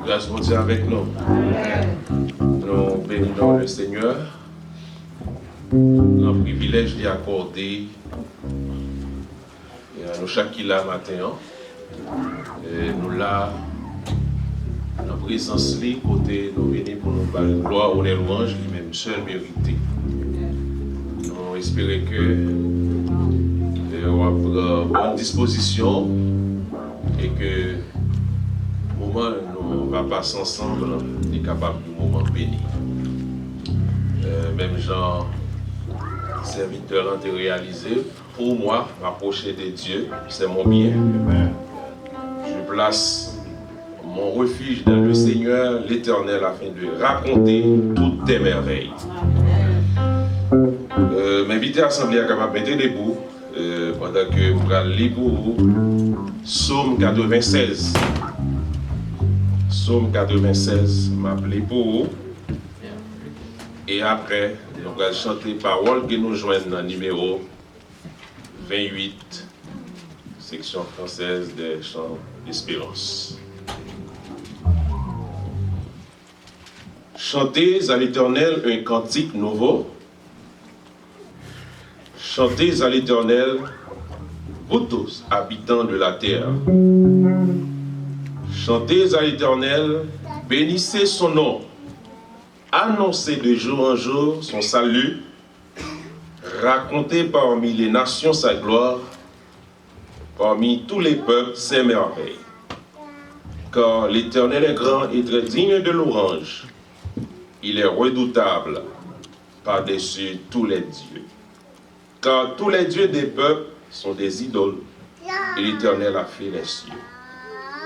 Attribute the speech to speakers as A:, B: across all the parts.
A: Grâce pour Dieu avec nous. Nous bénissons le Seigneur. Le privilège d'y accorder à nous chaque qui l'a matin. Et nous là, en présence li côté nous venons pour nous parler de gloire, honneur, louange, lui-même seul mérité. Nous espérons que on va prendre bonne disposition et que le moment où nous va passer ensemble est capable du moment béni. Même genre serviteur ont réalisé, pour moi, m'approcher de Dieu, c'est mon bien. Je place mon refuge dans le Seigneur, l'Éternel, afin de raconter toutes tes merveilles. M'inviter à l'Assemblée à capable mettre debout pendant que vous allez lire pour vous Psaume 96. Psaume 96, m'appeler pour vous. Et après, nous allons chanter paroles que nous joignent dans le numéro 28, section française des chants d'espérance. Chantez à l'Éternel un cantique nouveau. Chantez à l'Éternel, vous tous, habitants de la terre. Chantez à l'Éternel, bénissez son nom. Annoncez de jour en jour son salut. Racontez parmi les nations sa gloire, parmi tous les peuples ses merveilles. Car l'Éternel est grand et très digne de louange. Il est redoutable par-dessus tous les dieux. Car tous les dieux des peuples sont des idoles, et l'Éternel a fait les cieux.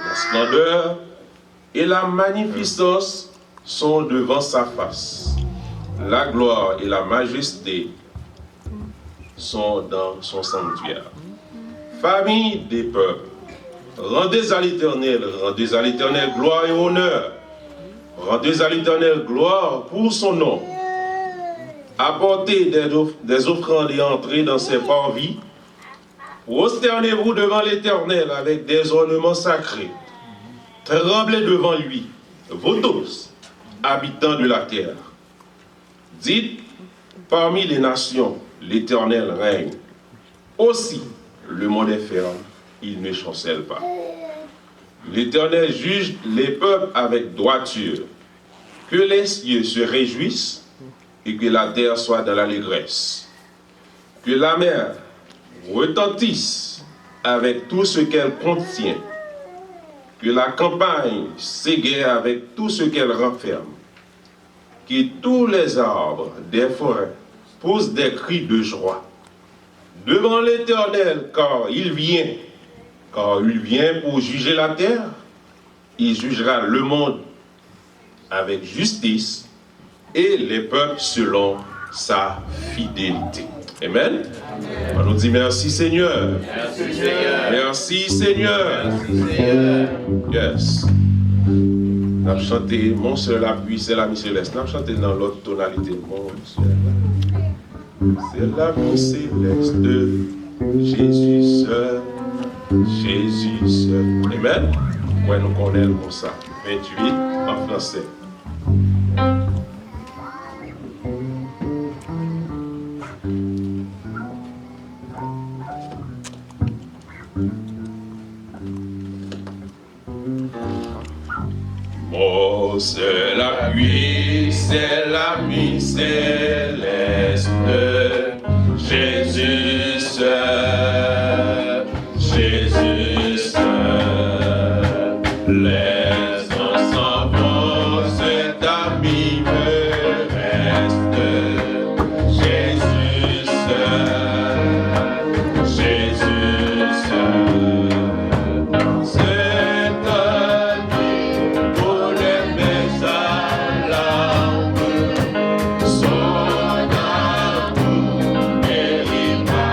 A: La splendeur et la magnificence sont devant sa face. La gloire et la majesté sont dans son sanctuaire. Famille des peuples, rendez à l'Éternel gloire et honneur. Rendez à l'Éternel gloire pour son nom. Apportez des offrandes et entrez dans ses parvis. Prosternez-vous devant l'Éternel avec des ornements sacrés. Tremblez devant lui, vous tous, habitants de la terre. Dites, parmi les nations, l'Éternel règne. Aussi, le monde est ferme, il ne chancelle pas. L'Éternel juge les peuples avec droiture. Que les cieux se réjouissent et que la terre soit dans l'allégresse. Que la mer retentisse avec tout ce qu'elle contient. Que la campagne s'égaie avec tout ce qu'elle renferme. Que tous les arbres des forêts poussent des cris de joie. Devant l'Éternel, car il vient pour juger la terre. Il jugera le monde avec justice et les peuples selon sa fidélité. Amen. On nous dit merci Seigneur.
B: Merci Seigneur.
A: Merci Seigneur.
B: Merci Seigneur.
A: Yes. On a chanté Mon seul appui, c'est l'ami céleste. On a chanté dans l'autre tonalité. Mon seul, c'est l'ami céleste de Jésus seul. Jésus seul. Amen. Ouais, nous connaissons comme ça. 28 en français. Mon seul appui, c'est l'ami céleste de Jésus seul. Jésus seul. Les ensembles, cet ami me reste. Jésus seul. Jésus seul. Cet ami pour les messages l'âme, son amour et l'image.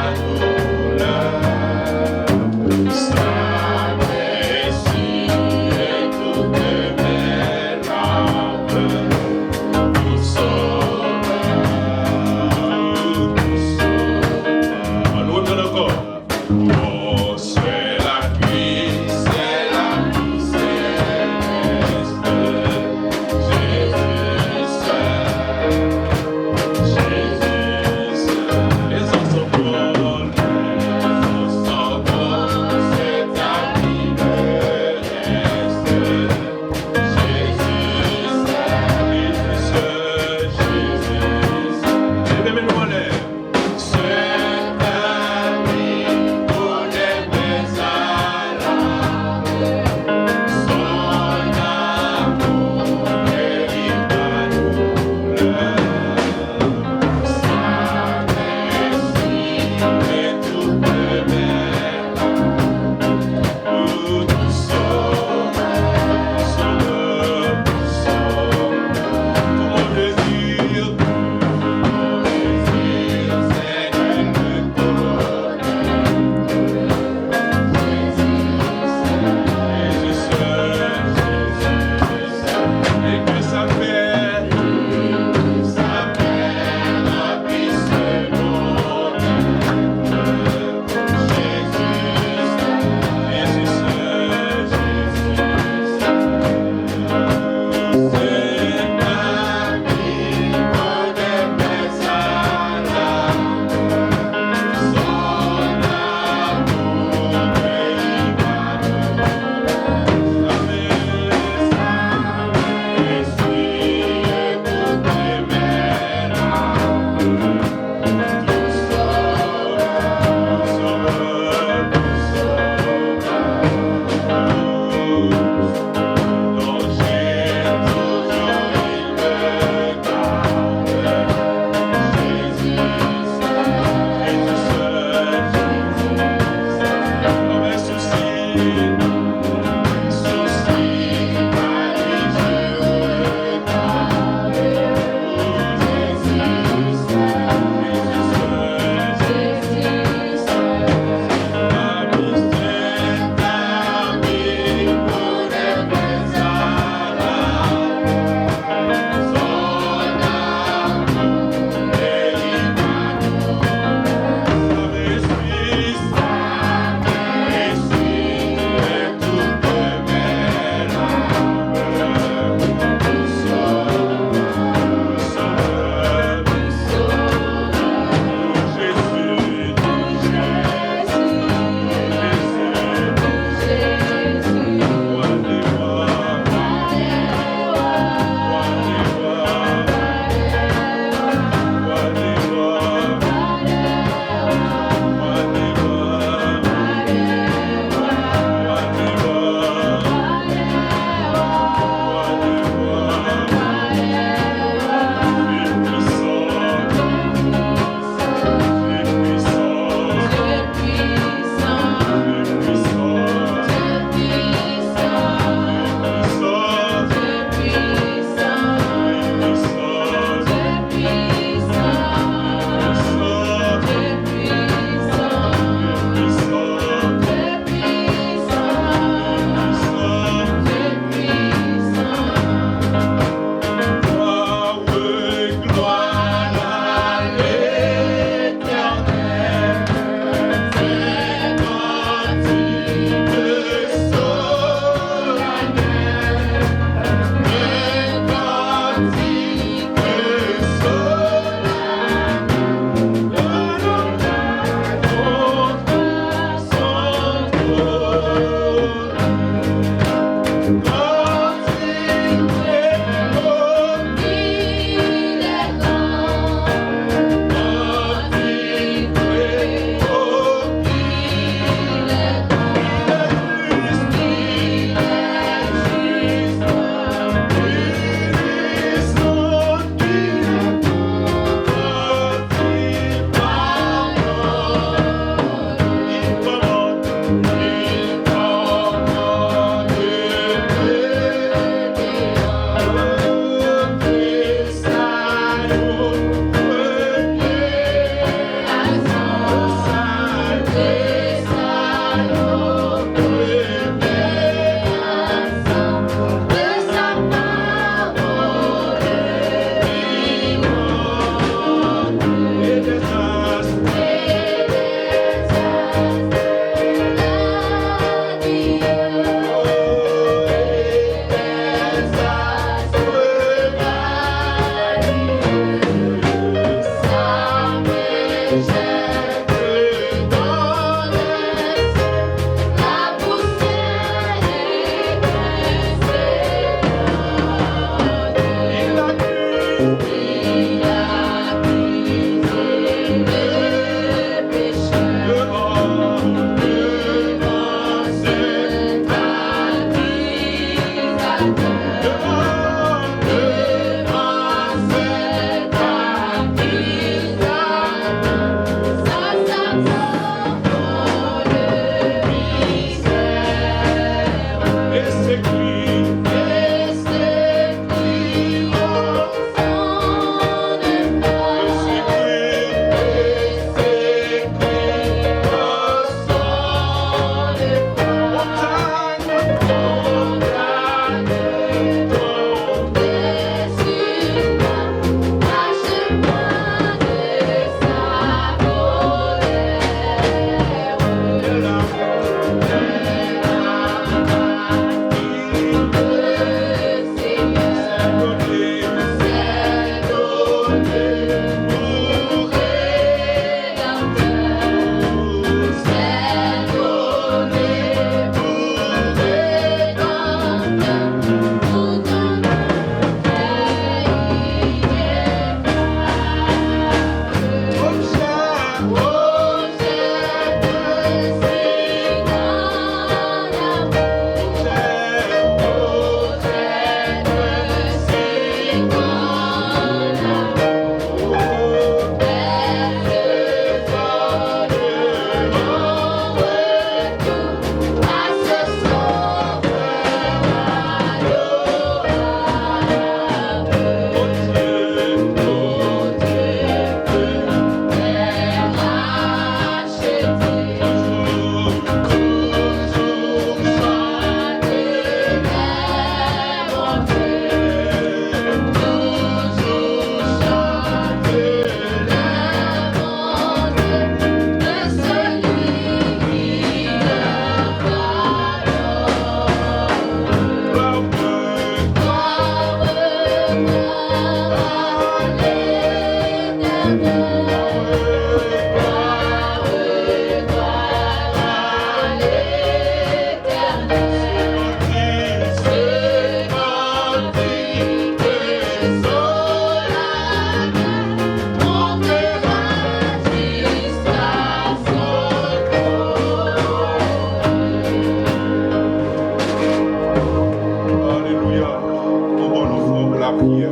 A: la prière.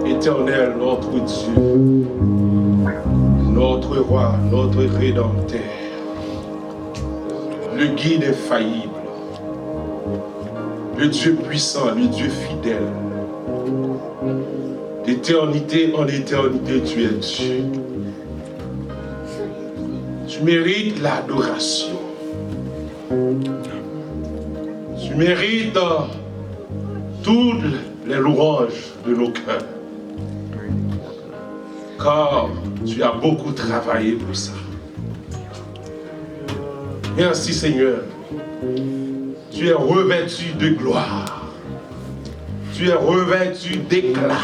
A: Éternel, notre Dieu, notre roi, notre rédempteur, le guide infaillible, le Dieu puissant, le Dieu fidèle. D'éternité en éternité, tu es Dieu. Tu mérites l'adoration. Tu mérites toutes les louanges de nos cœurs. Car tu as beaucoup travaillé pour ça. Merci Seigneur. Tu es revêtu de gloire. Tu es revêtu d'éclat,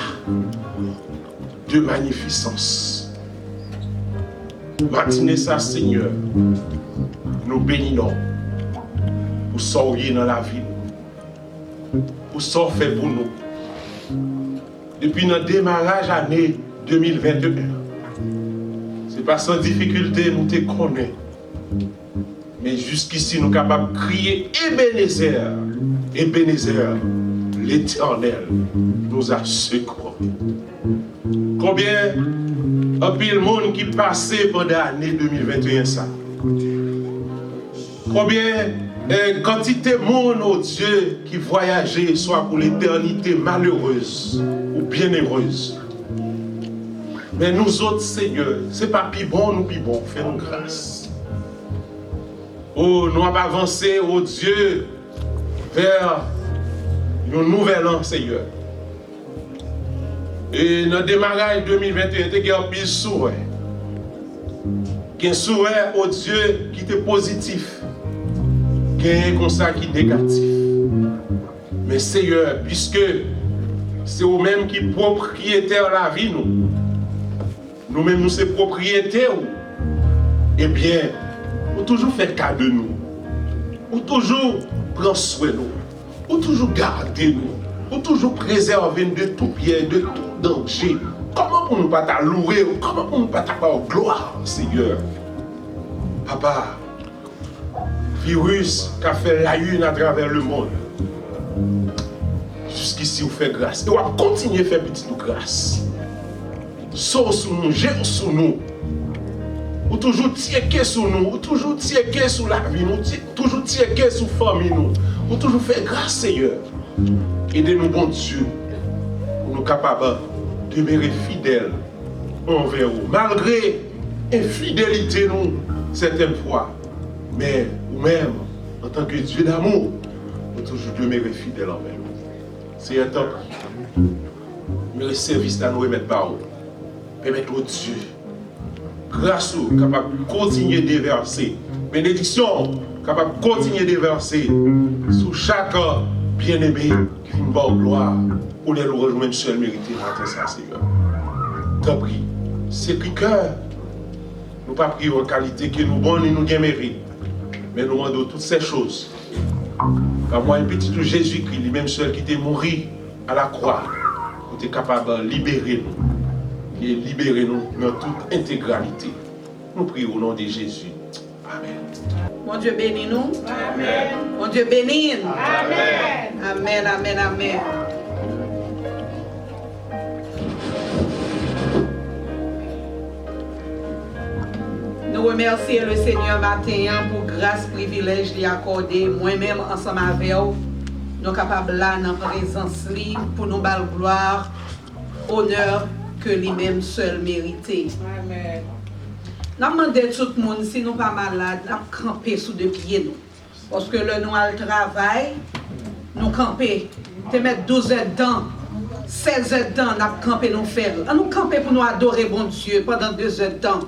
A: de magnificence. Matinée ça, Seigneur, nous bénissons pour sortir dans la vie, pour sortir pour nous. Depuis notre démarrage année 2021, c'est pas sans difficulté nous te connaissons. Mais jusqu'ici, nous sommes capables de crier Ebenezer, Ebenezer, l'Éternel nous a secourus. Combien de monde qui passait pendant l'année 2021 ça? Combien de quantité de monde, oh Dieu, qui voyageait soit pour l'éternité malheureuse ou bienheureuse? Mais nous autres, Seigneur, ce n'est pas plus bon, nous plus bon, fais-nous grâce. Oh, nous avons avancé, oh Dieu, vers un nouvel an, Seigneur. Et dans le démarrage 2021, il y a un pile souhait. Il y a un souhait, oh Dieu, qui est positif. Il y a un constat qui est négatif. Mais Seigneur, puisque c'est vous-même qui est propriétaire de la vie, nous-mêmes, nous sommes propriétaires, eh bien, vous toujours faire cas de nous. Vous toujours prendre soin de nous. Vous toujours garder nous. Vous toujours préserver de tout bien, de tout danger. Comment pour nous pas ta louer? Comment pour nous pas ta gloire, Seigneur? Papa, virus qui a fait la une à travers le monde. Jusqu'ici, vous faites grâce. Et on va continuer à faire petite grâce. Sors sur nous, gère sur nous. Ou toujours tirer sur nous, ou toujours tirer sur la vie, ou toujours tirer sur la famille, ou toujours faire grâce, Seigneur. Aidez-nous, bon Dieu, pour nous capables de demeurer fidèles envers vous. Malgré infidélité, nous, certaines fois, mais vous-même, en tant que Dieu d'amour, vous toujours demeurer fidèles envers vous. C'est un temps, mais service à nous remettre par vous. Permettez au Dieu. Grâce au capable de continuer de déverser. Bénédiction, capable de continuer de déverser sur chaque bien-aimé qui vient de gloire. Pour les louanges, même seul mérité matin, ça, Seigneur. T'en prie, c'est que cœur. Nous pas prier en qualité que nous bonnes et nous bien mérite. Mais nous demandons toutes ces choses. Car moi, un petit Jésus-Christ, lui-même seul qui était mort à la croix, pour être capable de libérer nous. Et libérez-nous dans toute intégralité. Nous prions au nom de Jésus. Amen.
C: Mon Dieu bénis nous.
B: Amen.
C: Mon Dieu bénis.
B: Amen.
C: Amen, amen, amen. Nous remercions le Seigneur matin pour grâce, privilège lui accordé. Moi-même, ensemble avec vous, nous sommes capables là dans la présence pour nous bal gloire, honneur que lui-même seul mérité.
B: Amen.
C: Nous demandons tout le monde, si nous ne sommes pas malades, nous camper sous deux pieds. Nous. Parce que le nous al travail, nous camper. Nous mettre 12 heures dedans, 16 heures dedans, nous camper nous faire. Nous camper pour nous adorer bon Dieu pendant 2 heures dedans.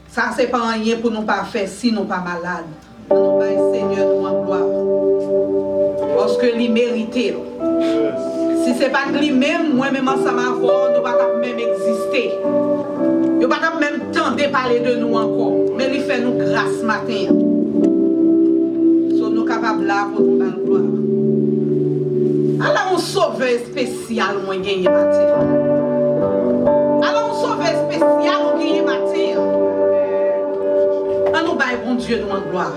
C: Ça, ce n'est pas rien pour nous pas faire si nous ne sommes pas malades. Nous baillons Seigneur nous en gloire. Parce que lui mérite. Si ce n'est pas lui-même, moi-même ensemble avec vous, nous ne pouvons pas même exister. Nous ne pouvons pas même temps de parler de nous encore. Mais il fait nous grâce matin. Nous sommes capables là pour nous faire gloire. Alors, on sauveur spécial, moi, gagné matin. Alors, on sauveur spécial, on gagne matin. Alors, nous baillons bon Dieu nous en gloire.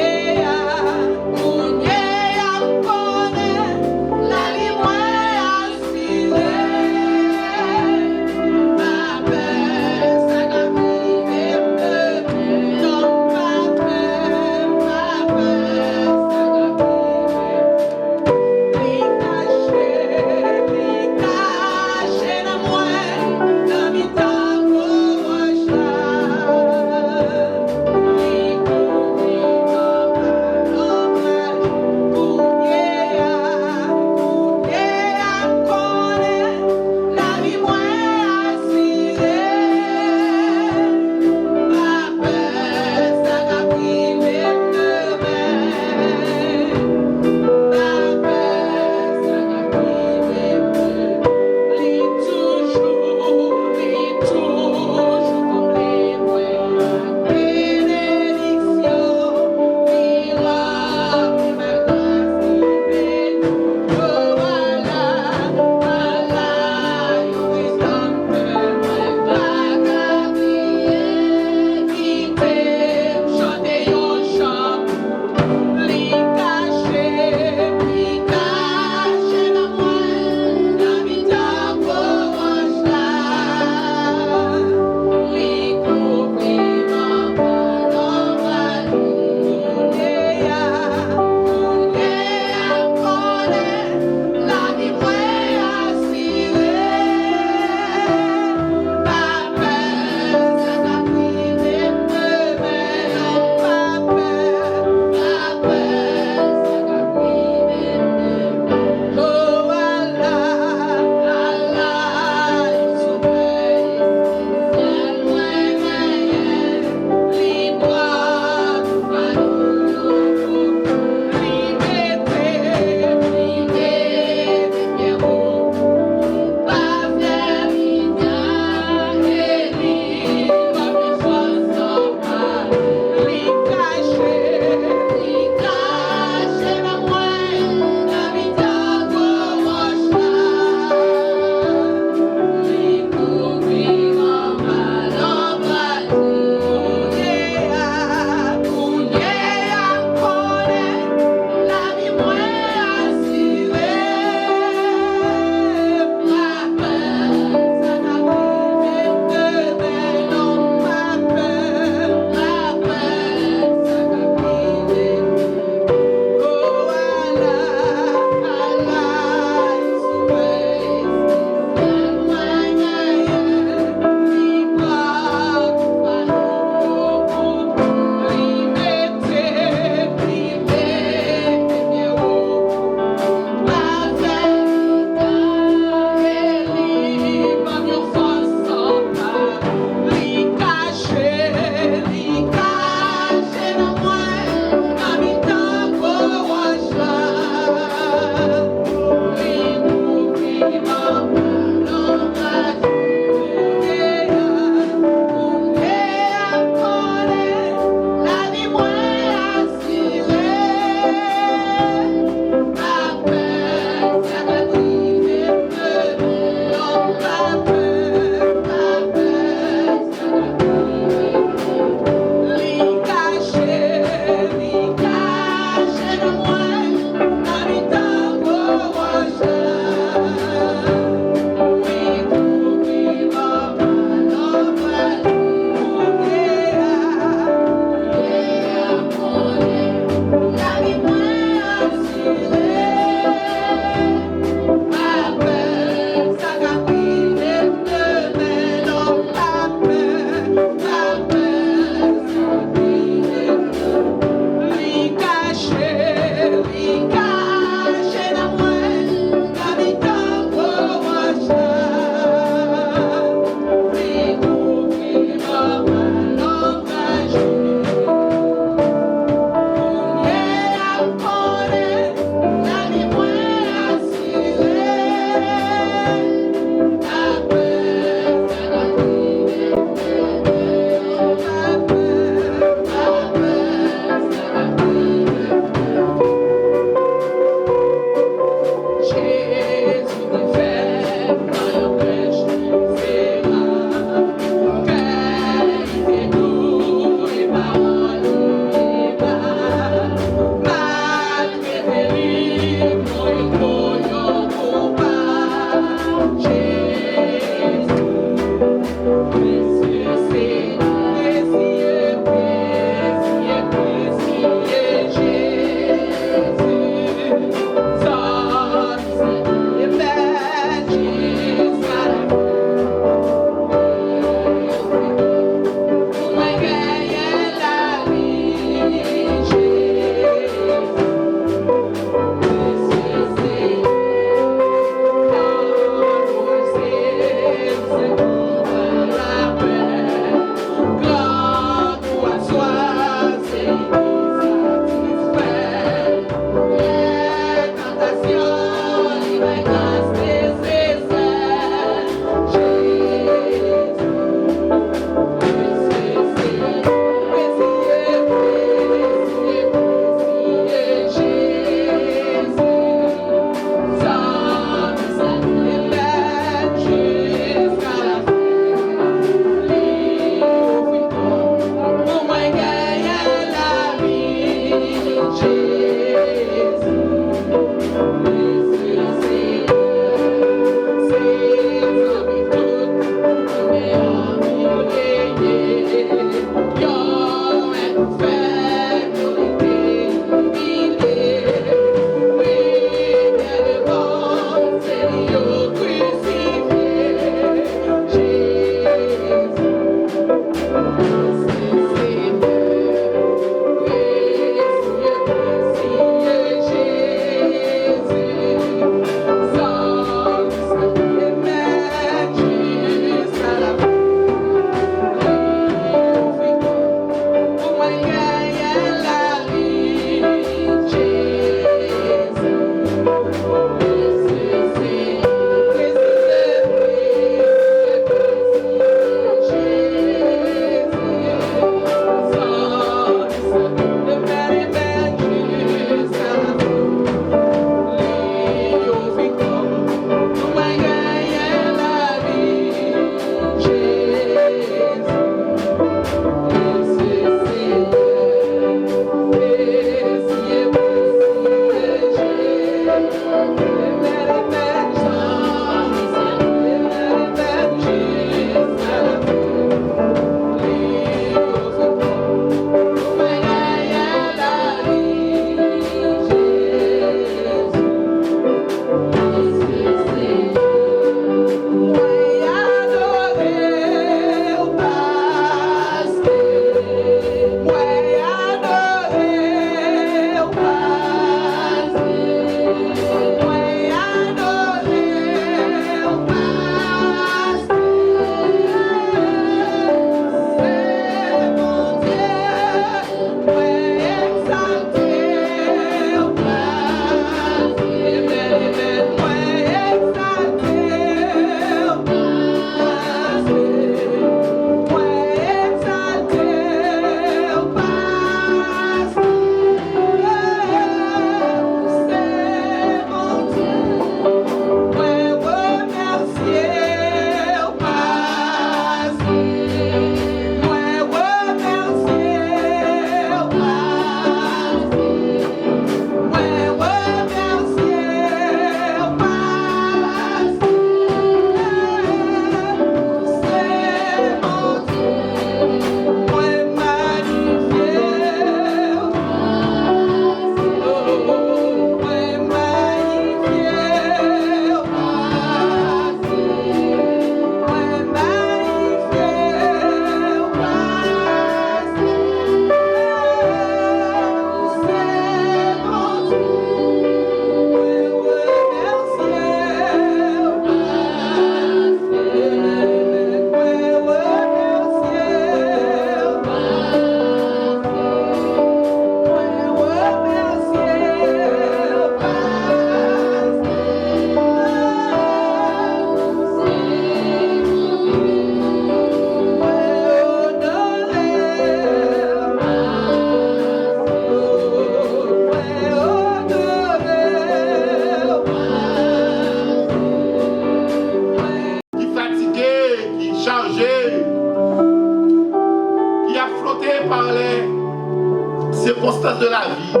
D: circonstances de la vie. Mais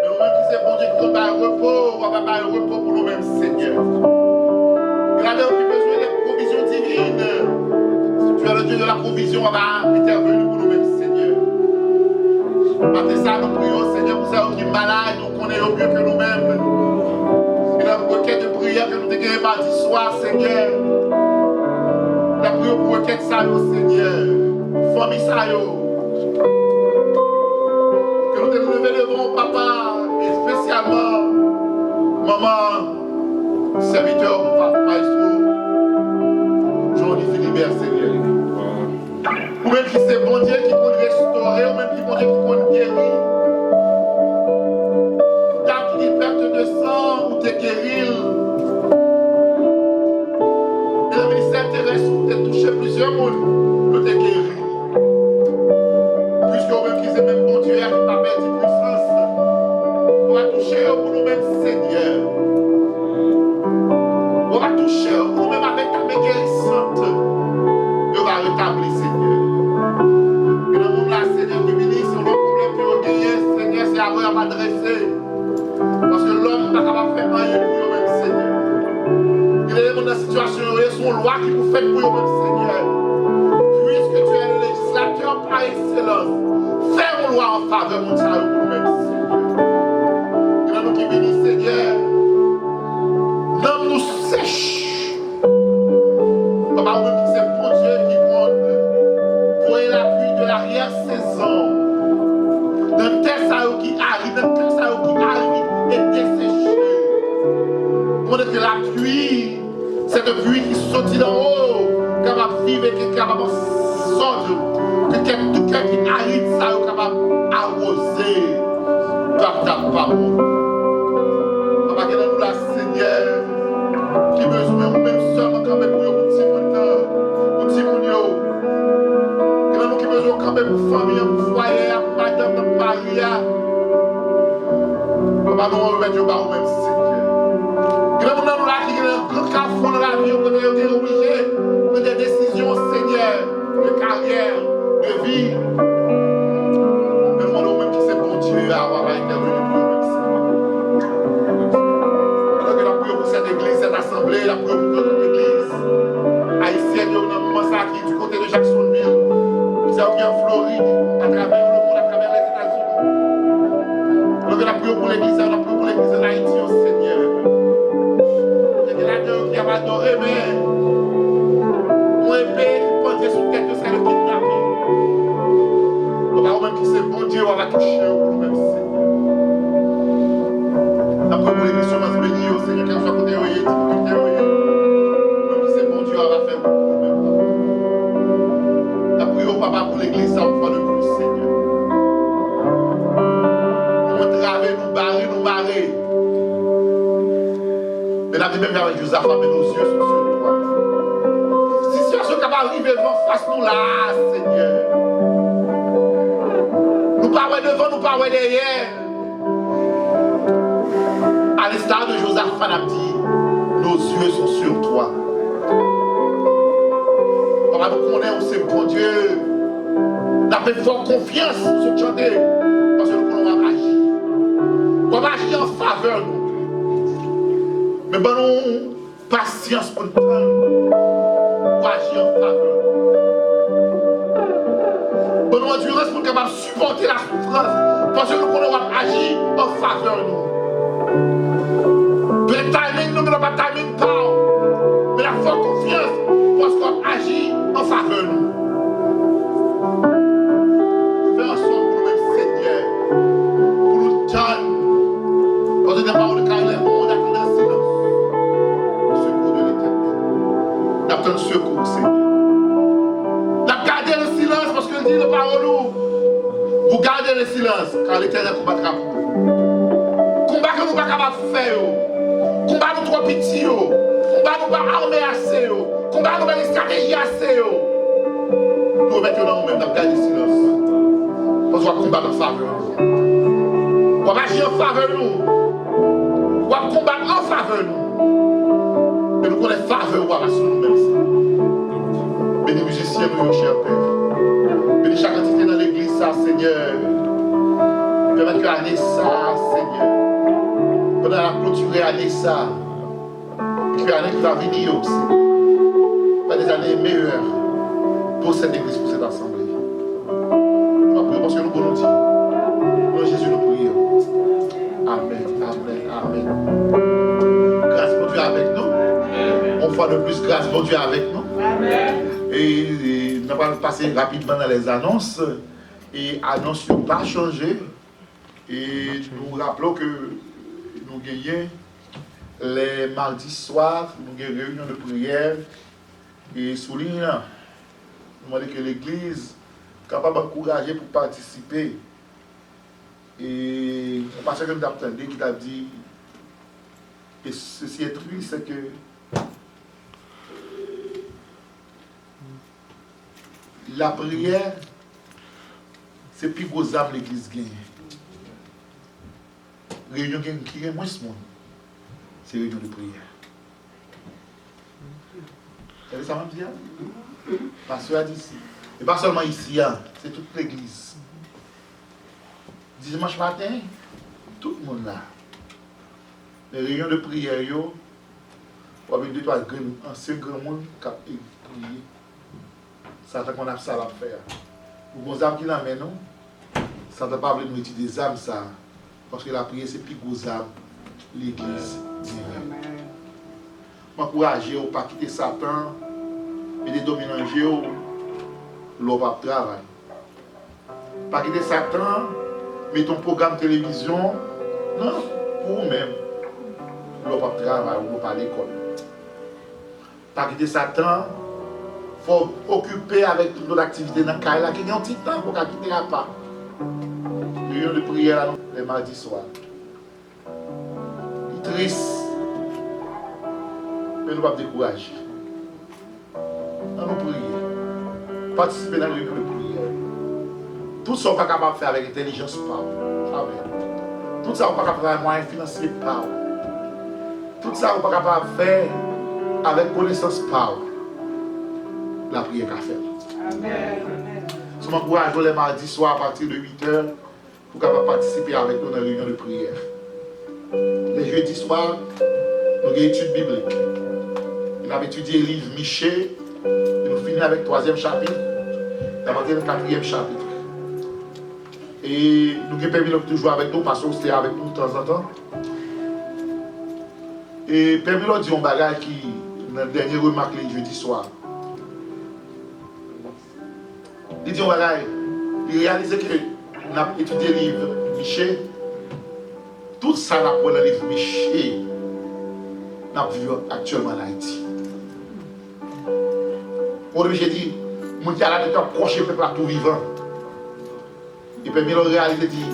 D: nous-mêmes qui c'est bon Dieu qui donne un repos, on va pas un repos pour nous-mêmes, Seigneur. Regardez, on a besoin de provisions divines. Si tu es le Dieu de la provision, on va intervenir pour nous-mêmes, Seigneur. Matin ça, nous prions, Seigneur, pour ceux qui sont malades, nous connaissons mieux que nous-mêmes. Et la requête de prière que nous avons mardi soir, Seigneur. La prière pour requête ça, Seigneur. Famille ça, que nous te lever devant papa, et spécialement maman, serviteur, maestro, Johnny Philibert, Seigneur. Ou même qui c'est bon Dieu qui peut restaurer, ou même qui bon Dieu qui peut guérir. Tant qu'il y a une perte de sang, ou te guérir. Et le ministère terrestre, où te touché plusieurs mondes, nous te guérir. Puisque même qui c'est même bon Dieu qui m'a perdu puissance, on va toucher pour nous-mêmes, Seigneur. On va toucher pour nous-mêmes avec ta main guérissante. Et on va rétablir, Seigneur. Et dans le monde là, Seigneur, qui bénit, c'est un problème que vous gagnez, Seigneur, c'est à vous à m'adresser. Parce que l'homme n'a pas fait rien pour nous-mêmes, Seigneur. Il est dans la situation, il y a son loi qui vous fait pour nous-mêmes, Seigneur. Puisque tu es le législateur par excellence. Fais mon loi en faveur de mon salut pour nous-mêmes, Seigneur. Et là, nous qui bénissons, Seigneur, l'homme nous sèche. Papa, nous qui c'est bon Dieu qui compte pour l'appui de l'arrière-saison. Dans tel salut qui arrive, dans tel salut qui arrive et desséché. Pour que la pluie, cette pluie qui sortit d'en haut, capable de vivre et qui est capable de sortir. Que tout cœur qui arrive, ça est capable d'arroser par ta parole. Papa, que nous la Seigneur, qui besoin même seulement quand même pour nous petit monde, que nous qui besoin quand même pour famille, pour foyer, pour madame, pour Maria. Papa, nous remettons au bas même Seigneur. Que nous là qui est un grand carrefour dans la vie, on est obligé de prendre des décisions, Seigneur, de carrière. De vie, mais nous demandons même qui c'est bon Dieu à avoir intervenu pour nous, Seigneur. dit même avec Josaphat, mais nos yeux sont sur toi. Si situation qui va arriver devant face nous là, Seigneur. Nous parlons devant, nous parlons derrière. À l'instar de Josaphat, a dit, nos yeux sont sur toi. Papa, nous connaissons, c'est bon Dieu. Nous avons fort confiance sur ce que tu as dit. Parce que nous pouvons agir. Nous pouvons agir en faveur de nous. Mais bon, nous, patience pour nous prendre. Pour agir en faveur. Bon, nous, endurance pour nous capables de supporter la souffrance. Parce que nous pouvons agir en faveur de nous. Peut-être timing, nous n'avons pas timing pas. Mais la forte confiance parce qu'on agit en faveur de nous. Fais en sorte pour nous-mêmes, Seigneur, pour nous donner. Parce que des paroles de carrière, on attend dans le silence. Le secours de l'Éternel. On attend le secours, Seigneur. On a gardé le silence parce que dit le parole. Vous gardez le silence car l'Éternel combattra pour vous. Combat que nous ne sommes pas capables de faire. Combat nous trop petits. Combat nous pas armés assez. Combat nous pas une stratégie assez. Nous mettons dans nous-mêmes, nous gardons le silence. Parce qu'on va combattre en faveur. On va agir en faveur de nous. On va combattre en faveur de nous. Mais nous connaissons faveur ou pas sur nous-mêmes. Bénis les musiciens, nous, cher Père. Bénis chaque entité dans l'église, ça, Seigneur. Permettre que l'année, ça, Seigneur. Pendant la clôture année, ça. Et que l'année qui va venir aussi. Pas des années meilleures pour cette église, pour cette assemblée. Nous prions parce que nous pouvons nous dire. Pour Jésus, nous prions. Amen, amen, amen. Grâce pour Dieu avec nous. Une fois de plus, grâce pour Dieu avec nous.
B: Amen.
D: Et nous allons passer rapidement dans les annonces. Et annonces n'ont pas changé. Et nous rappelons que nous gagnons les mardis soirs, nous avons une réunion de prière. Et souligne, nous demandons que l'Église est capable d'encourager pour participer. Et parce que nous avons entendu qui t'a dit, et ceci est triste, c'est que la prière, c'est plus gros âme l'Église gagne. Réunion qui est moins ce monde, c'est réunion de prière. Vous savez ça, même dire? Pasteur a dit ici. Et pas seulement ici, c'est toute l'Église. Dimanche matin, tout le monde là. Les réunions de prière, ou avec 2-3 anciens grands monde qui ont prié. Ça fait qu'on a ça à faire. Pour les âmes qui l'amènent, ça ne pas nous étudier des âmes, ça. Parce que la prière, c'est plus gros âme, l'Église. M'encourager ou pas quitter Satan et de dominer l'eau pas travail. Pas quitter Satan, mais ton programme télévision, non, pour vous-même, l'eau pas travail ou pas l'école. Pas quitter Satan, il faut occuper avec toute notre activité dans le cas là, qu'il y a un petit temps pour quitter la part. Réunion de prière les mardis soirs. C'est triste. Mais nous ne pouvons pas décourager. Nous prions. Participer dans la réunion de prière. Tout ça, on ne peut pas capable de faire avec intelligence. Amen. Tout ça, on ne peut pas capable de faire avec moyens financiers. Tout ça, on ne peut pas capable de faire avec connaissance. La prière qu'a fait.
B: Amen.
D: Je m'encourage les mardis soirs à partir de 8h pour capable participer avec nous dans la réunion de prière. Les jeudis soirs, nous avons une étude biblique. Nous avons étudié le livre Michée et nous finissons avec le 3e chapitre. Nous avons le 4e chapitre. Et nous avons permis de toujours avec nous parce que c'était avec nous de temps en temps. Et permis de dire un bagage qui, dans le dernier remarque, le jeudi soir. Il dit un bagage, il réalise que nous avons étudié le livre Michée. Tout ça, nous avons dans le livre Michée. Nous avons vu actuellement en Haïti. Aujourd'hui, j'ai dit, mon qui a la tête approché le peuple à tout vivant. Et puis, il a réalisé, dit,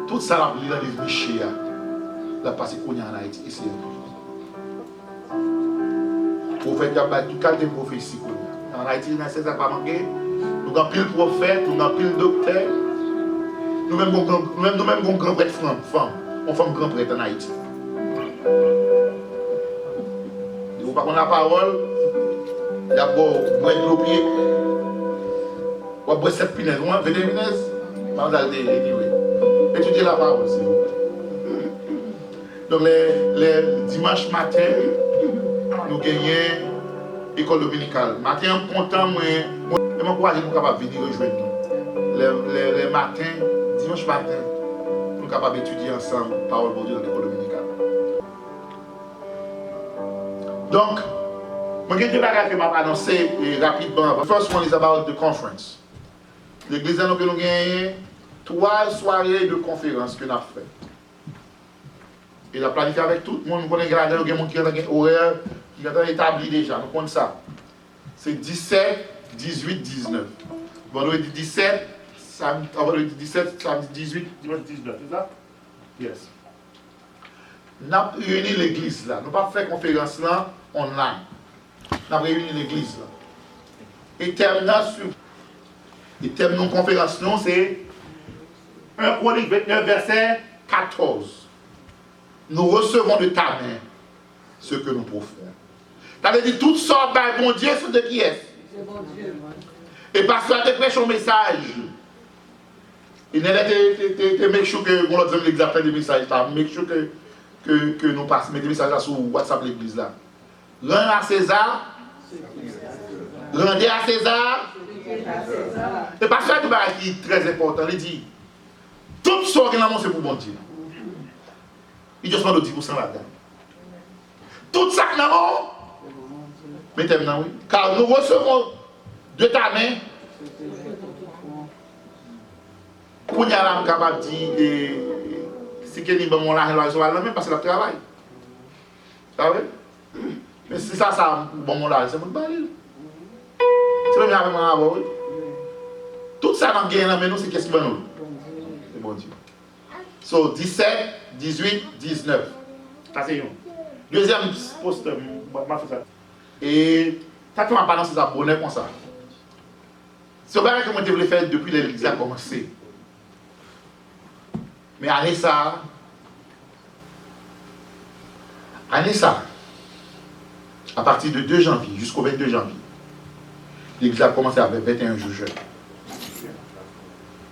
D: tout ça, nous avons vu dans le livre Michée. Nous avons passé en Haïti. Et c'est prophète a battu tout qualité de prophétie. En Haïti, c'est ça pas manqué. Nous avons pile prophète, nous avons pile docteur. Nous-mêmes avons grand prêtre femme. On fait grand prêtre en Haïti. Vous pas la parole, d'abord, moi de l'eau pied. Ou boire 7 punaises, ou 21 punaises. Étudiez la parole, s'il vous plaît. Donc, les dimanches matin, nous gagnons l'école dominicale. Matin, je suis content, je m'encourage pour capable venir rejoindre nous. Les matins, dimanche matin, nous sommes capables d'étudier ensemble la parole de Dieu dans l'école dominicale. Donc, je vais vous annoncer rapidement. The first one is about the conference. L'église que nous gagnons 3 soirées de conférence que nous avons fait. Et nous avons planifié avec tout le monde. Nous connaissons des gens qui ont un horaire qui est établi déjà. Nous connaissons ça. C'est 17, 18, 19. Vendredi 17, samedi 18, dimanche 19. C'est ça? Yes. Nous avons réuni l'église là. Nous n'avons pas fait conférence là online. Nous avons réuni l'église là. Et terminant sur. Et terminons conférence, c'est 1 Chronique 29, verset 14. Nous recevons de ta main ce que nous pouvons. Tu avais dit toutes sortes de bon Dieu sont de qui est. Et parce que tu prêches un message. Il n'est pas de make sure que mon autre l'église a fait des messages là. Make sure que nous passons des messages là sur WhatsApp l'église là. Rendez à César. Rendez à César. Et parce que qui est très important, il dit tout ce qui est c'est pour bon Dieu. Il juste demande 10% là-dedans. Tout ça qui est mettez-moi oui. Car nous recevons de ta main. Pour y aller, capable de dire si quelqu'un est bon là, il va même parce que le travail. Ça va? Mais si ça bon là, c'est mon baril. C'est le même avant. Tout ça dans le mais nous, c'est qu'est-ce qui va nous? C'est bon Dieu. So, 17, 18, 19. Ça, c'est un. Deuxième poste, et ça qui m'a pas lancé ça bonheur comme ça. C'est vrai que moi, je voulais faire depuis l'église a commencé. Mais année ça, à partir de 2 janvier jusqu'au 22 janvier, l'église a commencé avec 21 jours jeunes.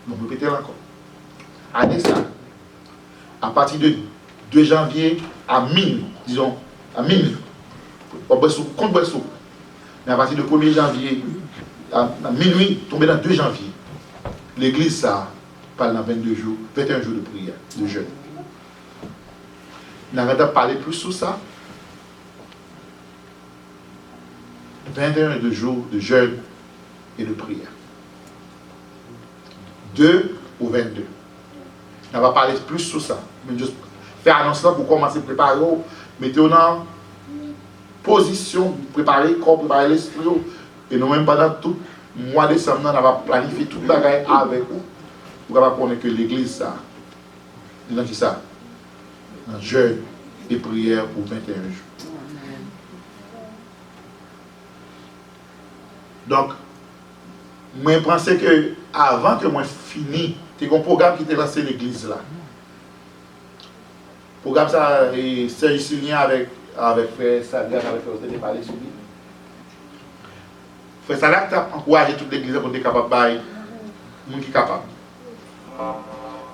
D: Donc, répétez encore. Année ça, à partir de 2 janvier à minuit, disons, à minuit, contre Boissou. Mais à partir de 1er janvier à minuit, tombé dans 2 janvier, l'église ça parle dans 21 jours de prière, de jeûne. On arrête de parler plus sur ça. 21 jours de jeûne et de prière. 2 ou 22. On va parler plus sur ça. Mais juste faire annonce là pour commencer à préparer. Mettez-vous dans position, préparer le corps, préparer l'esprit. Et nous-mêmes, pendant tout le mois de décembre, on va planifier tout le bagage avec vous. Pour connaître que l'église, ça, dans qui ça? Un jeûne et prière pour 21 jours. Donc, moi, je pensais que avant que moi finisse, c'est un programme qui était lancé l'église là. Le programme ça, c'est signé avec Frère Sadia, avec Frère Osté, parler sur lui. Frère Sadia a encouragé toute l'église pour être capable de faire ce qui est capable.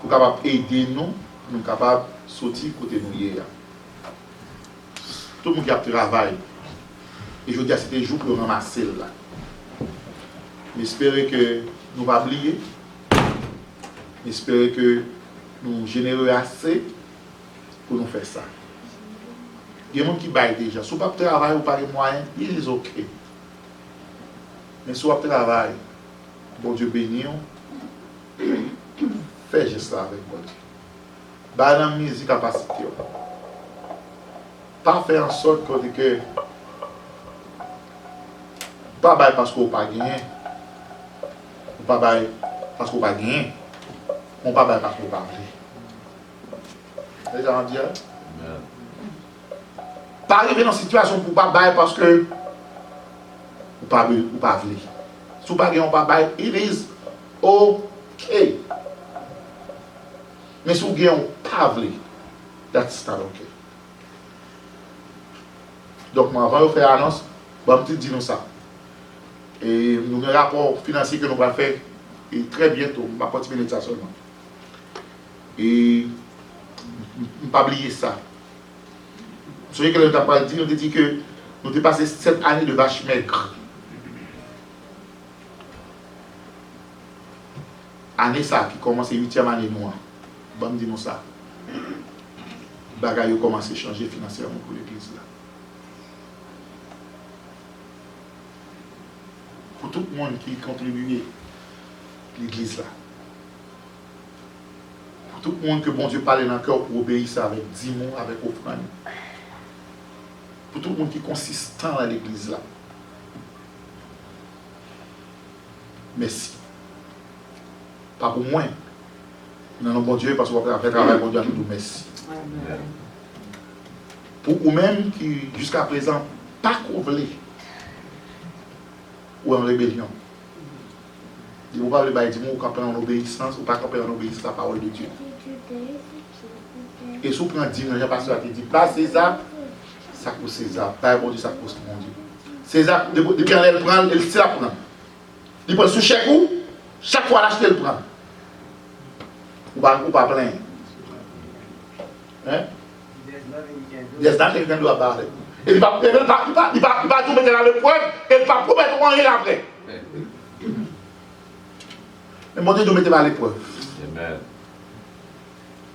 D: Pour capable aider nous, nous capables de sortir côté nous hier. Tout le monde qui a travaillé. Et je dis à c'était jour pour ramasser là. J'espère que nous ne va pas oublier. J'espère que nous généreux assez pour nous faire ça. Il y a des gens qui baillent déjà. Si vous ne travaillez ou pas de moyens, il est OK. Mais si vous travaillez, bon Dieu béni, faites juste ça avec bon Dieu. Bah dans la musique capacité. Pas faire en sorte que pas bailler parce qu'on pas gagné. Pas bailler parce qu'on pas gagné. On pas bailler parce qu'on pas gagné. Déjà on dit. Pas arriver dans une situation pour pas bailler parce que pas vle. Si vous ne pas bail, it is okay. Mais si vous ne pas vle, that's not okay. Donc, avant de faire l'annonce, je vais dire nous ça. Et nous avons un rapport financier que nous allons faire et très bientôt, je vais continuer de ça seulement. Et ne pas oublier ça. Vous savez que nous avons dit que nous avons passé 7 années de vache maigre. Année ça qui commence 8e année noire. Bon, dis-nous ça. Les bagages ont commencé à changer financièrement pour l'église là. Pour tout le monde qui contribue à l'église là. Pour tout le monde que bon Dieu parle dans le cœur pour obéir ça avec 10 mots, avec offrande. Pour tout le monde qui est consistant à l'église là. Merci. Pas pour moi. Nous avons bon Dieu parce qu'on va faire travail bon Dieu à nous. Merci. Amen. Pour vous-même qui jusqu'à présent pas couvré ou en rébellion. Vous ne pouvez pas dire que vous campez en obéissance ou pas camper en obéissance à la parole de Dieu. Et si vous prenez 10 minutes, le pasteur a dit, pas César, ça coûte César, pas bon Dieu, ça coûte mon Dieu. César, depuis qu'elle prend, elle sait la prendre. Il prend sous chaque coup, chaque fois l'acheter, elle prend. Ou pas plein. Hein? Des gens qui doivent parler. Il ne va pas tout mettre dans l'épreuve, et il ne va pas promettre rien après. Mais mon Dieu nous mettre dans l'épreuve. Amen.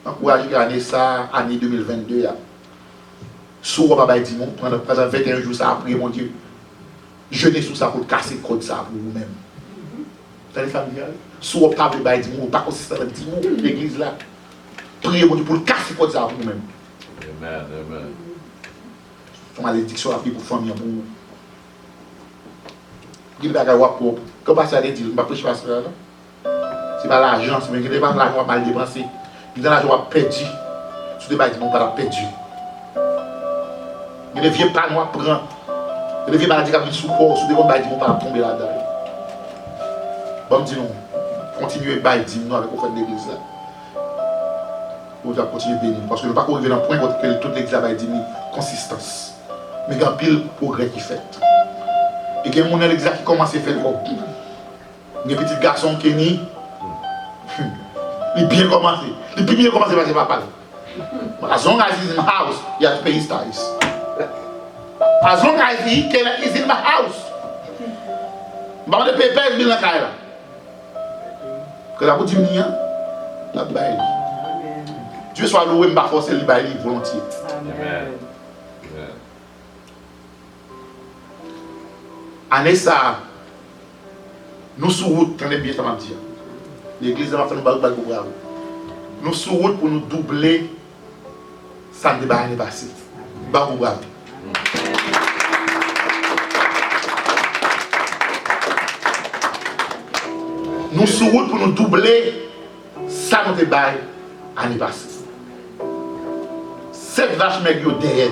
D: Encouragez l'année ça, année 2022. Sous Papa Dimon, pendant 21 jours, ça a prié, mon Dieu. Jeûnez sous ça pour casser le code ça pour vous-même. Vous avez familial? Sous Papa Dimon, pas consistant avec Dimon, l'église là. Priez, mon Dieu, pour casser le code ça pour vous-même. Amen, amen. Son malédiction a pris pour famille, pour vous. Il y a des choses pour quand passer à dire, je ne vais pas prêcher passer là. Ce n'est pas l'argent, c'est même que l'argent mal dépensé. Il y a l'argent perdu. Sous des bâtiments, on va perdu. Il ne vient pas nous prendre. Il ne vient pas dire qu'il sous corps, sous des bâtiments, on va tomber là-dedans. Bon, dis-nous, continuez à bâtiments avec l'offre de l'église là. On va continuer à bénir. Parce que nous ne pouvons pas arriver dans le point que toute l'église va dire consistance. Mais il y a un pile progrès qui fait. Et il y a un monde dans l'église qui commence à faire trop. Il y a un petit garçon qui est né. Il bien commencé. Il peut bien commencer par ses papas. As long as he's in my house, he has to pay his tithes. As long as he's in my house. Je vais payer $15,000 dans la caille. Que la boutique mia, la baille. Dieu soit loué, je ne vais pas forcer le bail volontiers. Amen. Année ça, nous sous route, quand les bien ça m'a dit. L'église va faire nous bailler pour bravo. Nous sous route pour nous doubler ça ne va pas passer. Bravo. Nous sous route pour nous doubler ça ne va pas passer. 7 vaches maigres derrière.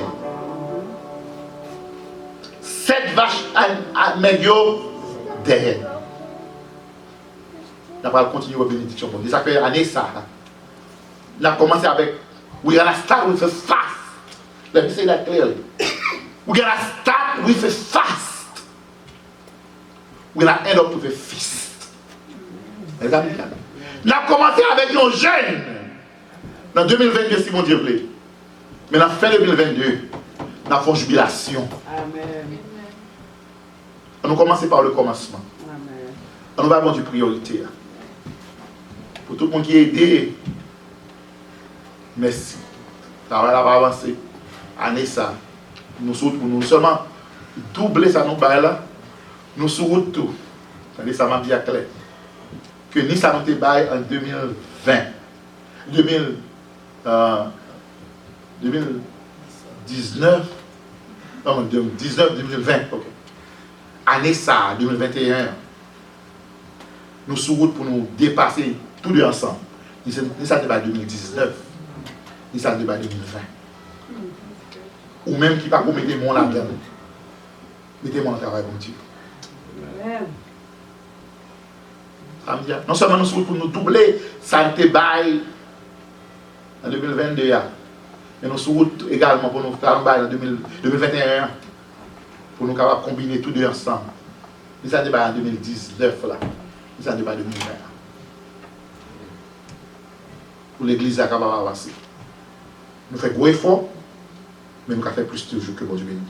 D: 7 vaches maigres derrière. On va continuer la bénédiction. Ça fait année ça. On a commencé avec we're gonna start with a fast. Let me say that clearly. We're gonna start with a fast. We're gonna end up with a feast. On a commencé avec un jeûne. En 2022, si mon Dieu plaît. Mais dans fin 2022, on a fait une jubilation. Amen. On a commencé par le commencement. Amen. On va avoir une priorité. Pour tout le monde qui est aidé, merci. Ça va avancer. Année ça. Nous sommes seulement doubler ça nous bail là. Nous sous tout. Ça m'a bien clair. Que ni ça nous te bail en 2020. 2019. Non, 2020. OK. Année ça, 2021. Nous sous route pour nous dépasser tous deux ensemble. Ni ça débat 2019, ni ça débat 2020. Ou même qui va commettre mon là-dedans. Mettez-moi en travail comme Dieu. Non seulement nous sommes pour nous doubler, ça a été bail en 2022, mais nous sommes également pour nous faire un bail en 2021, pour nous capables combiner tous deux ensemble. Nous avons débat en 2019, là. Nous avons débat en 2020. Pour l'église à capable avancer. Nous faisons gros effort, mais nous avons fait plus de jours que bon Dieu béni.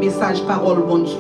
C: Message parole bon Dieu.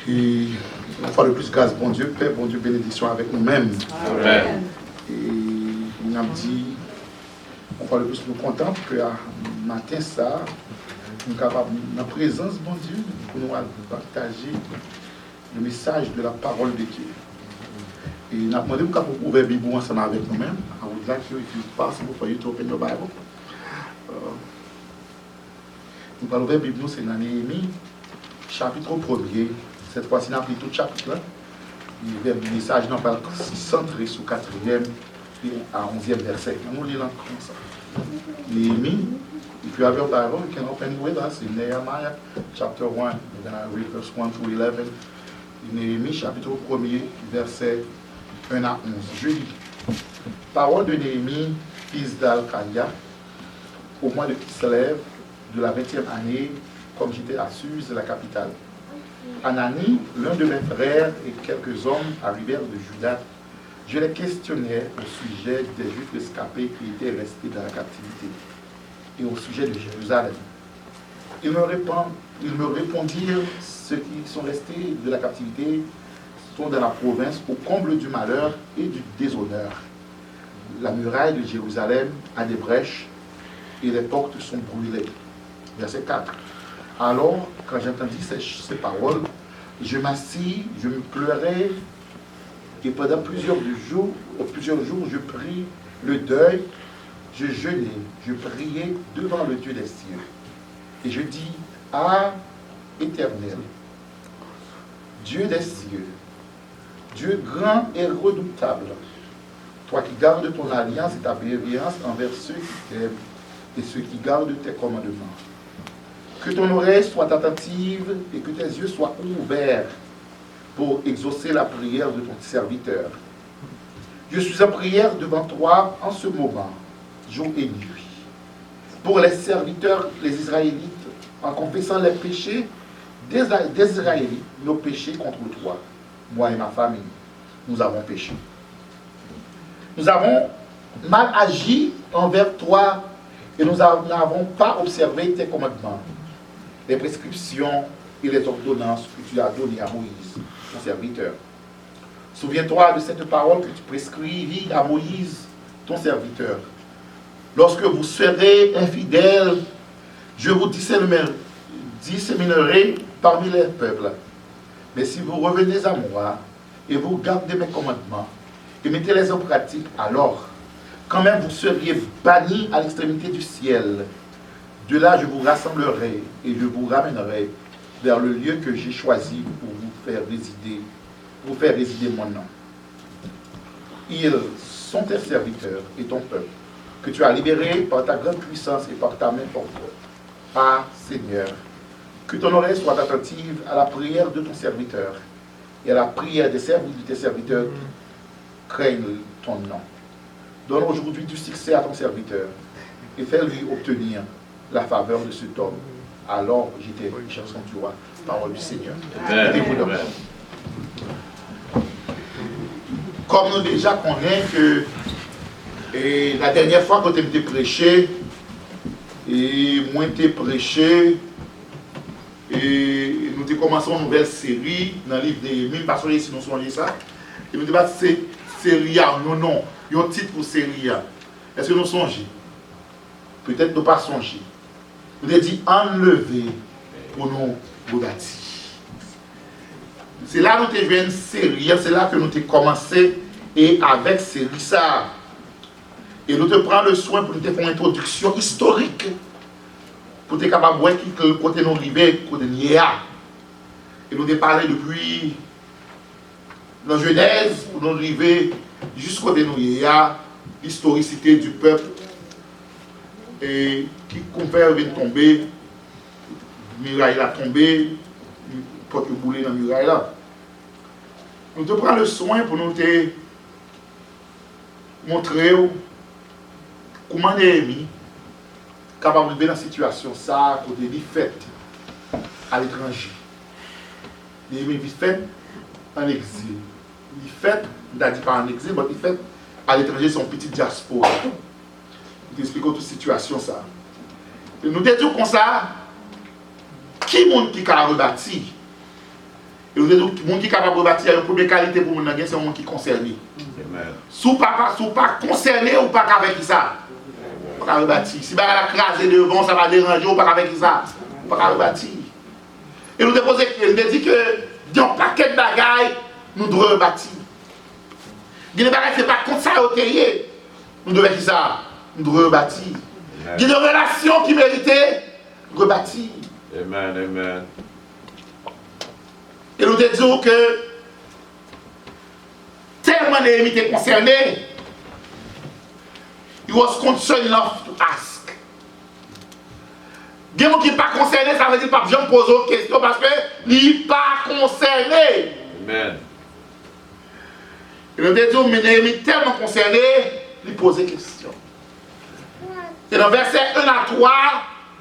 D: Et une fois de plus, grâce bon Dieu, Père, bon Dieu, bénédiction avec nous-mêmes.
A: Amen.
D: Et nous avons dit, une fois de plus, nous sommes contents que matin, ça, nous sommes capables, dans la présence, bon Dieu, pour nous partager le message de la parole de Dieu. Et nous avons demandé de ouvrir la Bible ensemble avec nous-mêmes. I would like you, if it's possible, for you to open your Bible. Nous allons ouvrir la Bible, c'est dans Néhémie, chapitre 1er. Cette fois-ci, nous avons pris tout le chapitre là. Le message nous parle centré sur 4e et à 11e verset. Nous lisons comme ça. Néhémie, if you have your Bible, you can open with us in Nehemiah chapter 1. We're going to read verse 1 to 11. Néhémie, chapitre 1er, verset 1 à 11. Je lis. Parole de Néhémie, fils d'Alcaïa, au mois de Kislev, de la 20e année, comme j'étais à Suse, la capitale. Anani, l'un de mes frères et quelques hommes arrivèrent de Juda. Je les questionnais au sujet des Juifs escapés qui étaient restés dans la captivité et au sujet de Jérusalem. Ils me répondirent, ceux qui sont restés de la captivité sont dans la province au comble du malheur et du déshonneur. La muraille de Jérusalem a des brèches et les portes sont brûlées. Verset 4. Alors, quand j'entendis ces paroles, je m'assis, je me pleurais, et pendant plusieurs jours, je pris le deuil, je jeûnais, je priais devant le Dieu des cieux. Et je dis, ah, Éternel, Dieu des cieux, Dieu grand et redoutable, toi qui gardes ton alliance et ta bienveillance envers ceux qui t'aiment et ceux qui gardent tes commandements. Que ton oreille soit attentive et que tes yeux soient ouverts pour exaucer la prière de ton serviteur. Je suis en prière devant toi en ce moment, jour et nuit, pour les serviteurs, les Israélites, en confessant les péchés des Israélites, nos péchés contre toi. Moi et ma famille, nous avons péché. Nous avons mal agi envers toi et nous n'avons pas observé tes commandements, les prescriptions et les ordonnances que tu as données à Moïse, ton serviteur. Souviens-toi de cette parole que tu prescrivis à Moïse, ton serviteur. Lorsque vous serez infidèles, je vous disséminerai parmi les peuples. Mais si vous revenez à moi et vous gardez mes commandements et mettez-les en pratique, alors, quand même vous seriez bannis à l'extrémité du ciel. De là, je vous rassemblerai et je vous ramènerai vers le lieu que j'ai choisi pour vous faire résider mon nom. Ils sont tes serviteurs et ton peuple, que tu as libéré par ta grande puissance et par ta main forte. Ah, Seigneur, que ton oreille soit attentive à la prière de ton serviteur et à la prière de tes serviteurs qui craignent ton nom. Donne aujourd'hui du succès à ton serviteur et fais-lui obtenir la faveur de cet homme. Alors, j'étais chanson du roi, parole du Seigneur. Mettez-vous. Comme nous déjà connaissons que la dernière fois que tu m'étais prêché, et moi t'ai prêché, et nous avons commencé une nouvelle série dans le livre de Néhémie, parce que si nous sommes ça, et nous disons c'est série, non, il y a un titre pour série. Est-ce que nous songeons? Peut-être nous pas songer. Nous avons dit enlever pour nous rebâtir. C'est là que nous avons une série, c'est là que nous avons commencé, et avec série ça. Et nous te prenons le soin pour nous faire une introduction historique, pour être capable de voir qui côté nous arrivons, côté nous y a. Et nous avons parlé depuis la Genèse, pour nous arriver jusqu'au côté nous y a, l'historicité du peuple, et qui compère vient tomber, muraille a tombé, porte bouler dans la muraille là. Nous te prenons le soin pour nous te montrer comment Néhémie est capable de vivre dans la situation ça, pour des fêtes à l'étranger. Néhémie vit fait en exil. Il fait, on a dit pas en exil, mais il fait à l'étranger son petit diaspora. Je t'explique toute situation ça. Et nous disons comme ça, qui est qui a rebâti? Et nous disons, qui est capable de rebâtir, il y a une première qualité pour nous, c'est un monde qui est concerné. Si vous ne pas concerné ou pas avec ça, pas rebâtir. Si vous la craser devant, ça va déranger ou pas avec ça, pas rebâtir. Et nous disons que dans un paquet de bagailles, nous devons rebâtir. Il y a des bagailles, ce n'est pas contre ça au terrier. Nous devons faire ça. Nous devons rebâtir. Il y a des relations qui méritaient rebâtir.
E: Amen, amen.
D: Et nous disons que tellement Néhémie était concerné, he was concerned enough to ask. Il y a des gens qui ne sont pas concernés, ça veut dire que je me pose une question parce qu'il n'est pas concerné.
E: Amen.
D: Et nous disons que Néhémie tellement concerné, il pose des questions. Et dans verset 1 à 3,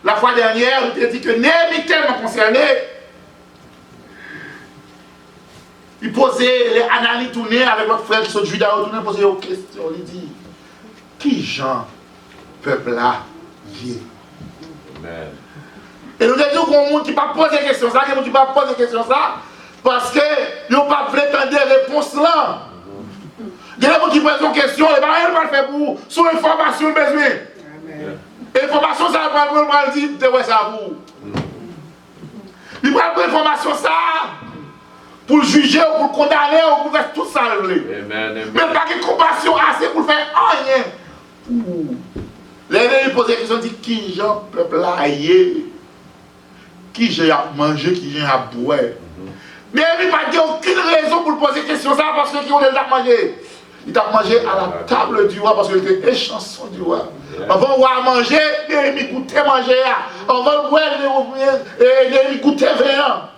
D: la fois dernière, il a dit que Néhémie tellement concerné, il posait les analyses tournées avec votre frère qui sont judas, il posait une question, il dit, qui Jean, peuple là, y est?
E: Amen.
D: Et nous disons qu'on monde qui ne pas poser des questions, ça, qui ne pas poser des questions, ça, parce que ils n'ont pas voulu entendre des réponses là. Il y a des gens qui posent des questions, et bien, ils ne vont pas le faire pour son information besoin. Information, ça va pas dire, tu vois ça vous. Il prend l'information ça pour le juger ou pour le condamner ou pour faire tout ça.
E: Amen.
D: Mais pas de compassion assez pour faire rien. Les posent la question, dit qui j'en peuple là qui j'ai à manger, qui j'ai à boire. Mais il n'y a pas aucune raison pour poser la question ça parce qu'il a mangé. Il a mangé à la table du roi parce qu'il était échanson du roi. Avant de manger, il goûtait manger. Avant de boire, il goûtait vin.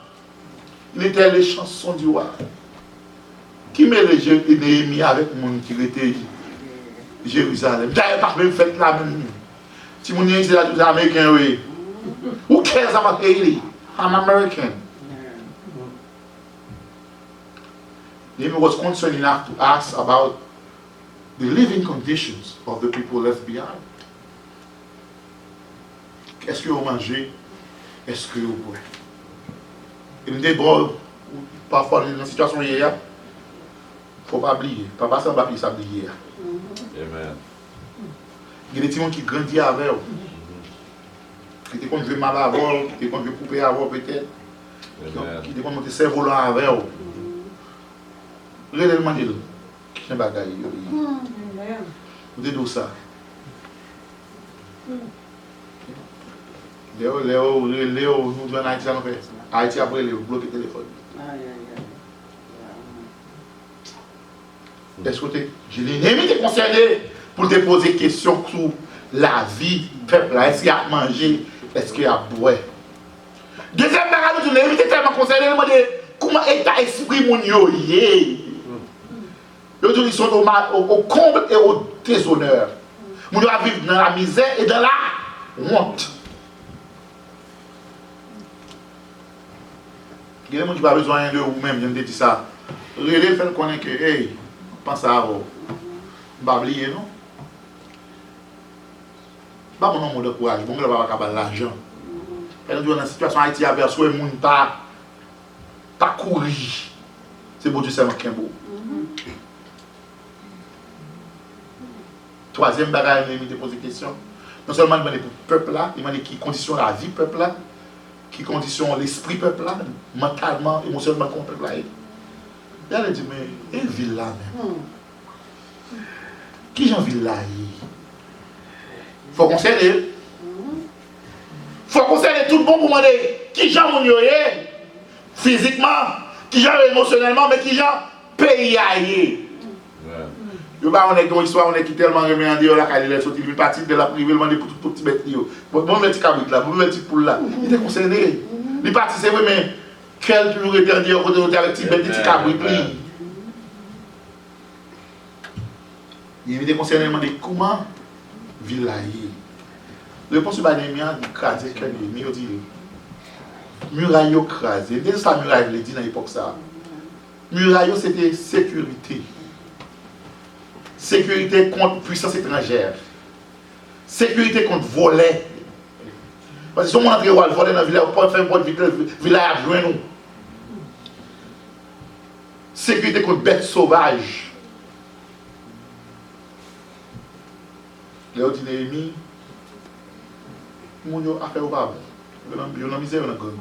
D: Il était l'échanson du roi. Qui mélange Néhémie avec le monde qui était Jérusalem? D'ailleurs, pas même fait la même. Si mon est là, tous les Américains, oui. Who cares about Haiti? I'm American. Nehemiah was concerned enough to ask about the living conditions of the people left behind. Est-ce que vous mangez? Est-ce que vous boivez? Il me dit, bon, parfois dans une situation hier, il ne faut pas oublier. Papa, ça ne va pas oublier.
E: Amen.
D: Il y a des gens qui grandissent avec vous. Qui te conduisent mal à vol, qui te conduisent couper à vol peut-être. Qui te conduisent cerveau volant avec vous. Réellement, qui est un bagage. Vous dites ça. Léo, nous devons en Haïti, ça fait. Haïti après, il bloque le téléphone. Est-ce que je l'ai concerné pour te poser des questions sur la vie, peuple, est-ce qu'il y a à manger, est-ce qu'il y a à boire. Deuxième bagage, je l'ai tellement concerné, je me demande comment est esprit mon yo yé. Ils sont au comble et au déshonneur. Mon yo vivre dans la misère et dans la honte. Il y a des gens qui n'ont pas besoin de vous-même, je me dis ça. Relais fait connaître que, hey, pense à vous. Je ne vais pas oublier, non? Ce n'est pas mon nom de courage, je ne vais pas avoir l'argent. Et dans la situation Haïti, il y a soit les gens pas courir. C'est beau Dieu seulement qui est beau. Troisième bagage, il m'a posé une question. Non seulement il m'a dit pour le peuple là, il m'a dit qui condition la vie peuple là, qui condition l'esprit peuple là, mentalement, émotionnellement comme peuple là. Il a dit, mais une ville là même. Qui j'en ville là? Il faut concerner. Il faut concerner tout le monde pour demander qui j'en mon yoye physiquement, qui j'en émotionnellement, mais qui j'en pays aïe. Yo ba on est dans histoire on est qui tellement remet en dehors la calée sorti une partie de la privée le demander pour petit bête yo. Bon petit cabrit là, bon petit poule là. Il était concerné. Il parti c'est vrai mais quel toujours était en dehors côté avec petit bête petit cabrit puis. Il était concerné demander comment ville là. Réponse ba Néhémia dit craser quel Néhémia dit muraille yo craser. Dès ça muraille le dit dans l'époque ça. Muraille c'était sécurité. Sécurité contre puissance étrangère. Sécurité contre volet. Parce que si on entre au voler dans la ville, on peut faire un bon village à joindre nous. Sécurité contre bêtes sauvages. Léo dit Néhémie, mon yo a fait au bas. Il y a une misère dans le grand.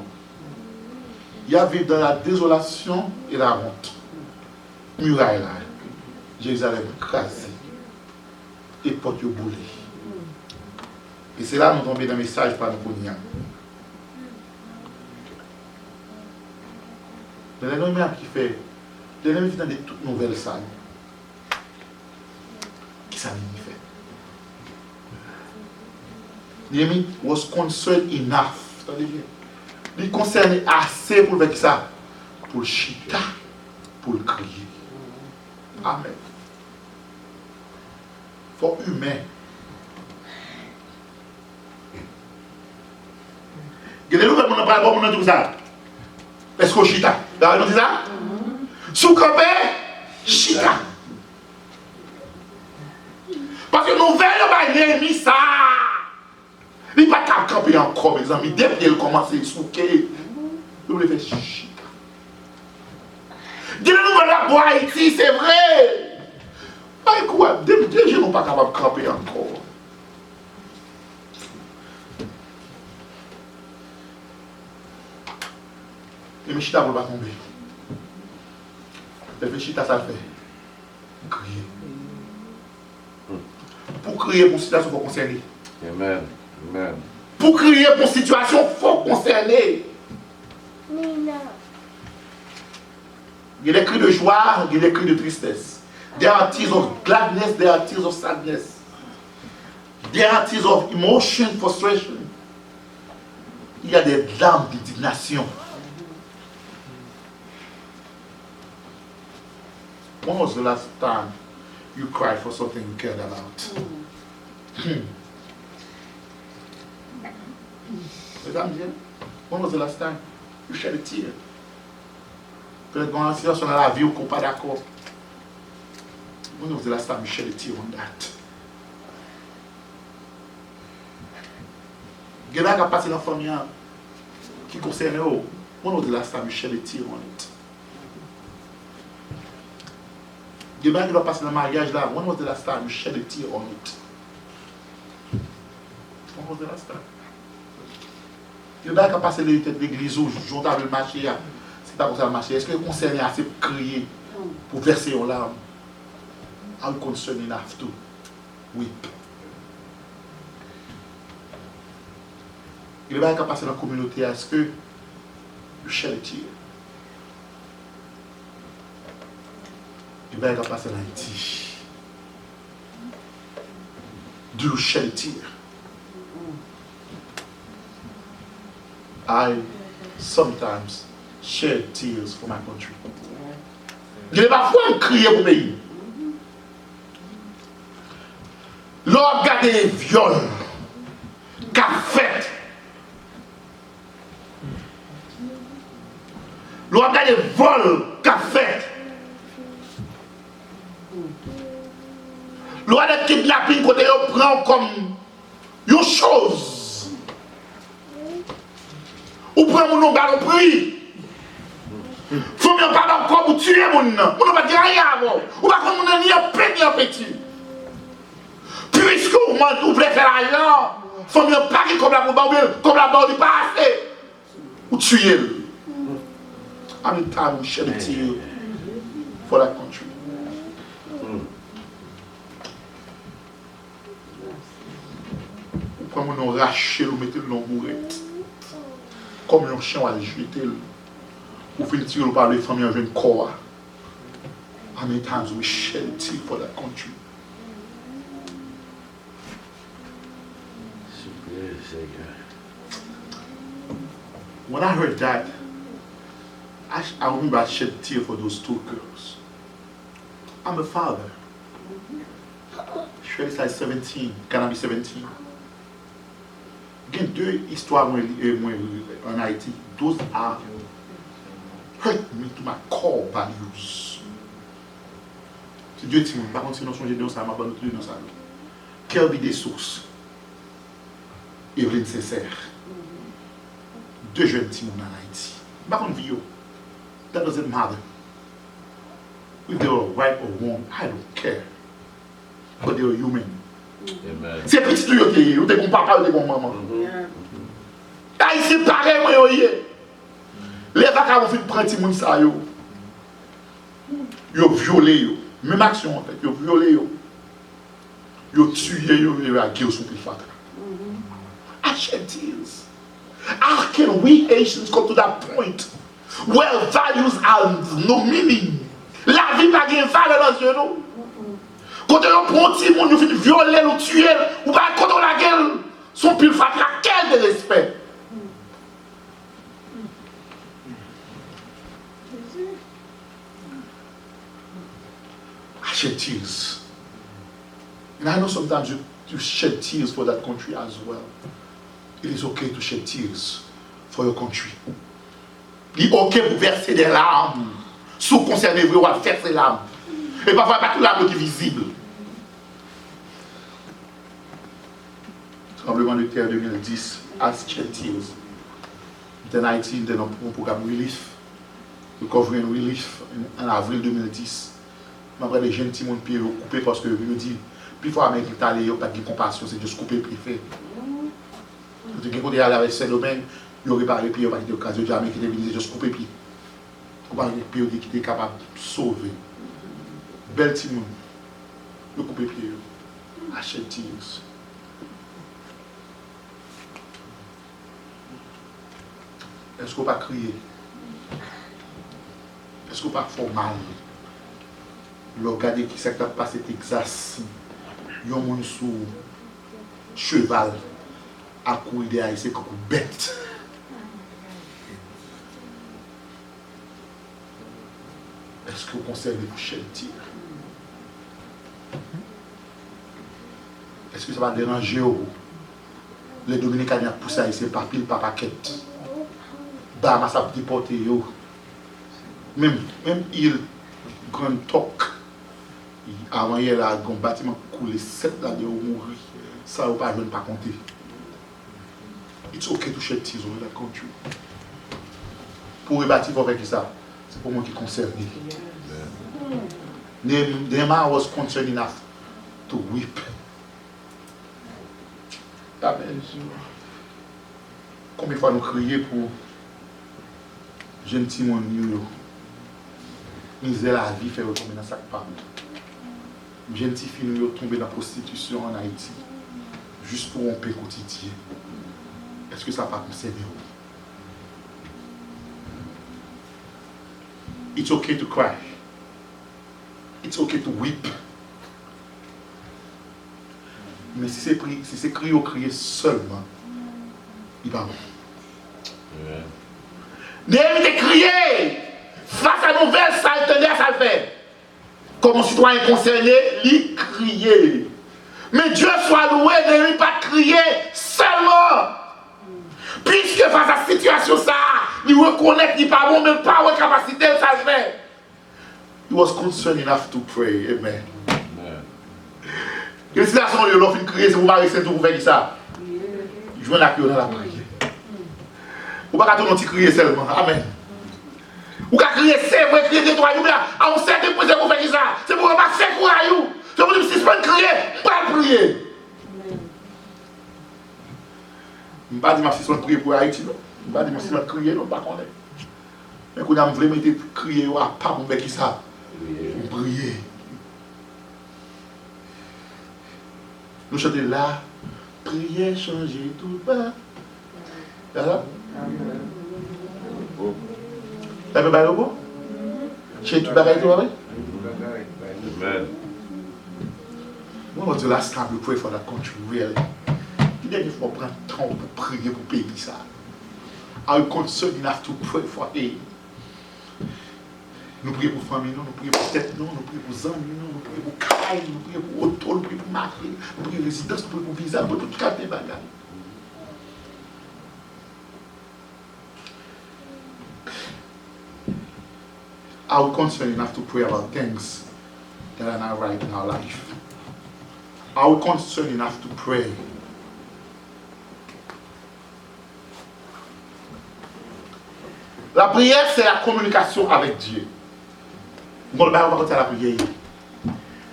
D: Il y a vécu dans la désolation et la honte. Muraille là. Jérusalem crasé et porte au boulet. Et c'est là que nous tombons dans le message par nous connaissons. Mais les noms qui fait, les noms qui dans des toutes nouvelles salles. Qui ça fait? Néhémie was concerned enough. Il concerne assez pour faire ça. Pour le chita, pour le crier. Amen. Faut humain. Vous avez nouvelles, on n'a pas le bon tout ça. Est-ce que chita? Vous avez dit ça? Sous campé, chita. Parce que nous venons de Néhémie ça. Il n'y a pas de camper encore, mes amis. Dès qu'il commence à souquer, vous devez faire chita. Dis-nous la boire ici, c'est vrai. Pas quoi, des gens ne sont pas capables de camper encore. Et mes chita pour pas tomber. Les chita ça fait. Crier. Pour crier pour une situation, il faut concerner.
E: Amen. Amen.
D: Pour crier pour une situation, il faut concerner. Il y a des cris de joie, il y a des cris de tristesse. There are tears of gladness, there are tears of sadness. There are tears of emotion, frustration. Il y a des larmes d'indignation. When was the last time you cried for something you cared about? When was the last time you shed a tear? Peut-être dans la situation dans la vie où on n'est pas d'accord. When was the last time you shed a tear on that? Il y a des gens qui passent dans la famille qui concerne eux. When was the last time you shed a tear on it? Il y a des gens qui passent dans le mariage là. When was the last time you shed a tear on it? When was the last time? Il y a des gens qui passent dans l'église où j'ont le marché. C'est pas comme ça le marché. Est-ce que le concerne assez pour crier, pour verser aux larmes? Are you concerned enough to weep? Il y a des gens qui passent dans la communauté. Est-ce que you shed a tear? Il y a des gens qui passent dans Haïti. Do you shed a tear? I sometimes shed tears for my country. Je n'ai pas foi crier pour le pays. L'on regarde les viols qu'a fait. L'on regarde les vols qu'a fait. L'on regarde les kidnappings qu'on prend comme une chose. Ou prend mon nom ballon prix. Faut bien pas encore pour tuer mon nom. On ne va dire rien avant. Ou pas comme on ni un petit. Puisque vous voulez faire l'argent, faut bien parer comme la barre du pas assez. Ou tuer. How many times we shed a tear for that country? Ou comme on a raché ou mettez le nom bourrette. Comme un chien à jeter. Ou finir tirer par les familles avec un corps. How many times we shed a tear for that country? When I heard that, I remember I shed a tear for those two girls. I'm a father. Shirley's like 17, gonna be 17. Again, deux histoires en Haïti. Those are hurt me to my core values. C'est Dieu qui m'a pas continué à changer de ça, m'a pas noté dans ça. Kelby des sources. Evelyne Sincère. Deux jeunes timons en Haïti. Pas contre vie. That doesn't matter. If they were right or wrong, I don't care. But they were human.
E: Amen.
D: C'est petit tout yo qui yo te bon papa, yo te bon maman. Haïti pareil moi yo yé. Les vacances vont prendre timon ça yo. Yo violé yo. Même action en fait, yo violé yo. Yo tué yo et à guerre sous pile fata. I shed tears. How can we Haitians come to that point where values have no meaning? La vie n'a pas de valeur dans ce nous. Quand on prend un petit monde, on finit violer, on tuer, ou pas quand on la gueule, son pile fatra, quel de respect. I shed tears. And I know sometimes you shed tears for that country as well. It is okay to shed tears for your country. Il est ok pour verser des larmes. Sous concerné, vous allez faire ces larmes. Et parfois, pas tout l'arbre qui est visible. Tremblement de terre 2010, as shed tears. En Haïti, nous avons un programme Relief, Recovery and Relief, en avril 2010. Après, les jeunes petits monde pieds coupés parce que nous dit, puis il faut amener l'Italie, pas de compassion, c'est juste couper le préfet. Quand tu es avec ces domaines, il réparé les pieds, il va quitter l'occasion, jamais quitter l'église, juste couper les pieds. Couper les pieds qui était capable de sauver. Bel petit monde. Il coupe les pieds. Achète tirs. Est-ce qu'on va crier? Est-ce qu'on va faire mal? Regardez qui s'est passé Texas. Il y a un monde sous cheval à courir derrière, c'est comme une bête. Est-ce que vous conservez vos chaînes tir? Est-ce que ça va déranger les Dominicains qui ont poussé à essayer par pile, par paquette? Bah, ça peut déporter. Même il, grand toc, avant hier, là, un bâtiment coulé, 7 là, de mourir. Ça, vous ne pas compter. It's okay to shed tears over that country. Pour rebâtir avec ça, c'est pour moi qui est concerné. Nehemiah was concerned enough to weep. Amen. Combien de fois nous crions pour gentil monde nous misère la vie fait tomber dans sac pas. Gentil fille nous tomber dans la prostitution en Haïti juste pour un paix quotidien. Est-ce que ça va pas concerner vous? It's okay to cry. It's okay to weep. Mais si c'est crier seulement, il va bon. N'évitez crier face à la nouvelle, ça le tenait, ça le fait. Comme un citoyen concerné, il crier. Mais Dieu soit loué, n'évitez pas crier seulement. Puisque face à cette situation, ça, il reconnaît qu'il n'est pas bon, mais pas de capacité, ça le fait. He was concerned enough to pray. Amen. Et si la sonde, l'offre une crier, c'est vous marrer, c'est tout, vous faites ça. Je vais la crier dans la prière. Vous ne pouvez pas tout crier seulement. Amen. Vous pouvez crier, c'est vrai, crier des trois, vous à un certain point, vous faites ça. C'est pour ne pas faire quoi, vous. Je vous dis, si je peux crier, pas prier. Je ne vais pas dire si je peux prier pour Haïti, non. Je ne vais pas dire si je peux crier, non, pas qu'on est. Mais quand on a vraiment été crier, pas pour faire ça. Prier. Nous chantons là, prière, changer tout bas. Là, la même balle au bout? Chez tout bagaille, toi, oui?
E: Amen.
D: Moi, on dit last time we pray for that country, really. Il y a des fois, on prend le temps pour prier pour payer ça. Are you concerned enough to pray for aid? Nous prions pour famille, nous prions pour tête, nous prions pour amis, nous prions pour caille, nous prions pour auto, nous prions pour mari, nous prions pour résidence, nous prions pour visa, nous prions pour tout cas de bagages. Are we concerned enough to pray about things that are not right in our life? Are we concerned enough to pray? La prière, c'est la communication avec Dieu. On va pas la prière.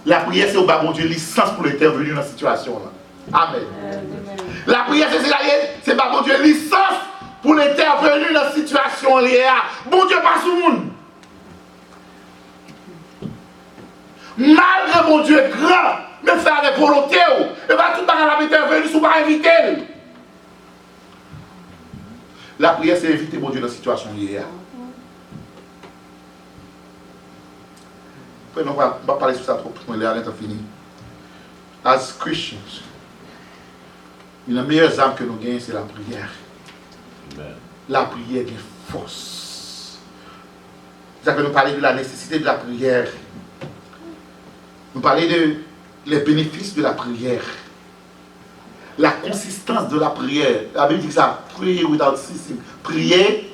D: La prière, c'est au bas, mon Dieu, licence pour intervenir dans la situation. Amen. La prière, c'est pas mon Dieu, licence pour intervenir dans la situation. Bon Dieu, pas sous le monde. Malgré mon Dieu grand, mais faire avec volonté, et bien tout le monde va intervenir, si vous pas inviter. La prière, c'est éviter mon Dieu dans la situation hier. On va parler sur ça trop, on est fini. As Christians, une des meilleures armes que nous gagnons, c'est la prière.
E: Amen.
D: La prière est force. C'est-à-dire que nous parlons de la nécessité de la prière. Nous parlons de les bénéfices de la prière. La consistance de la prière. La Bible dit ça, pray without ceasing. Prier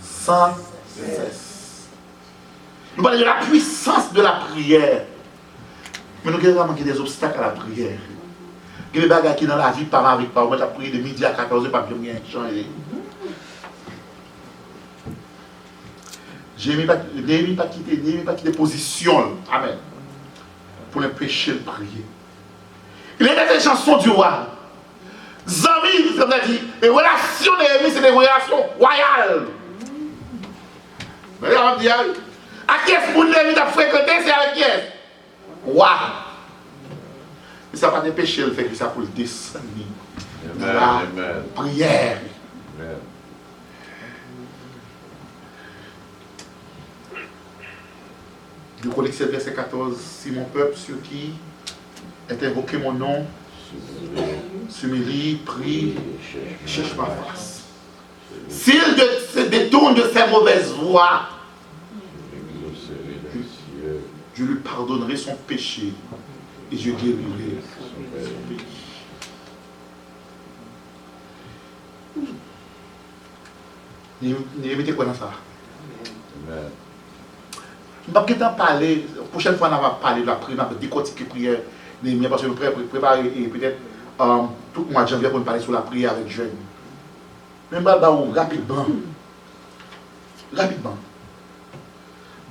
D: sans cesse. Nous parlons de la puissance de la prière. Mais nous avons des obstacles à la prière. Il y a des bagages qui dans la vie, pas avec pas. On va prier de midi à 14h, pas bien changer. N'aimez pas quitter position. Amen. Pour l'empêcher de prier. Il y a des chansons du roi. Zami oui, comme on a dit, les relations de Néhémie, c'est des relations royales. Mais là, on dit, à qui est-ce que Néhémie a fréquenté, c'est avec qui est-ce? Roi. Et ça va pas péché le fait que ça pour le descendre. La prière.
E: Amen.
D: Du Colossiens verset 14, si mon peuple sur qui est invoqué mon nom, s'humilie, prie, cherche ma face. S'il se détourne de ses mauvaises voies, je lui pardonnerai son péché et je guérirai son pays. Néhémie était quoi dans ça?
E: Amen.
D: Je ne vais pas parler, la prochaine fois on va parler de la prière, de décortiquer la prière, Néhémie, parce que je vais préparer peut-être tout le mois de janvier pour nous parler sur la prière avec jeunes. Mais je vais rapidement. Rapidement.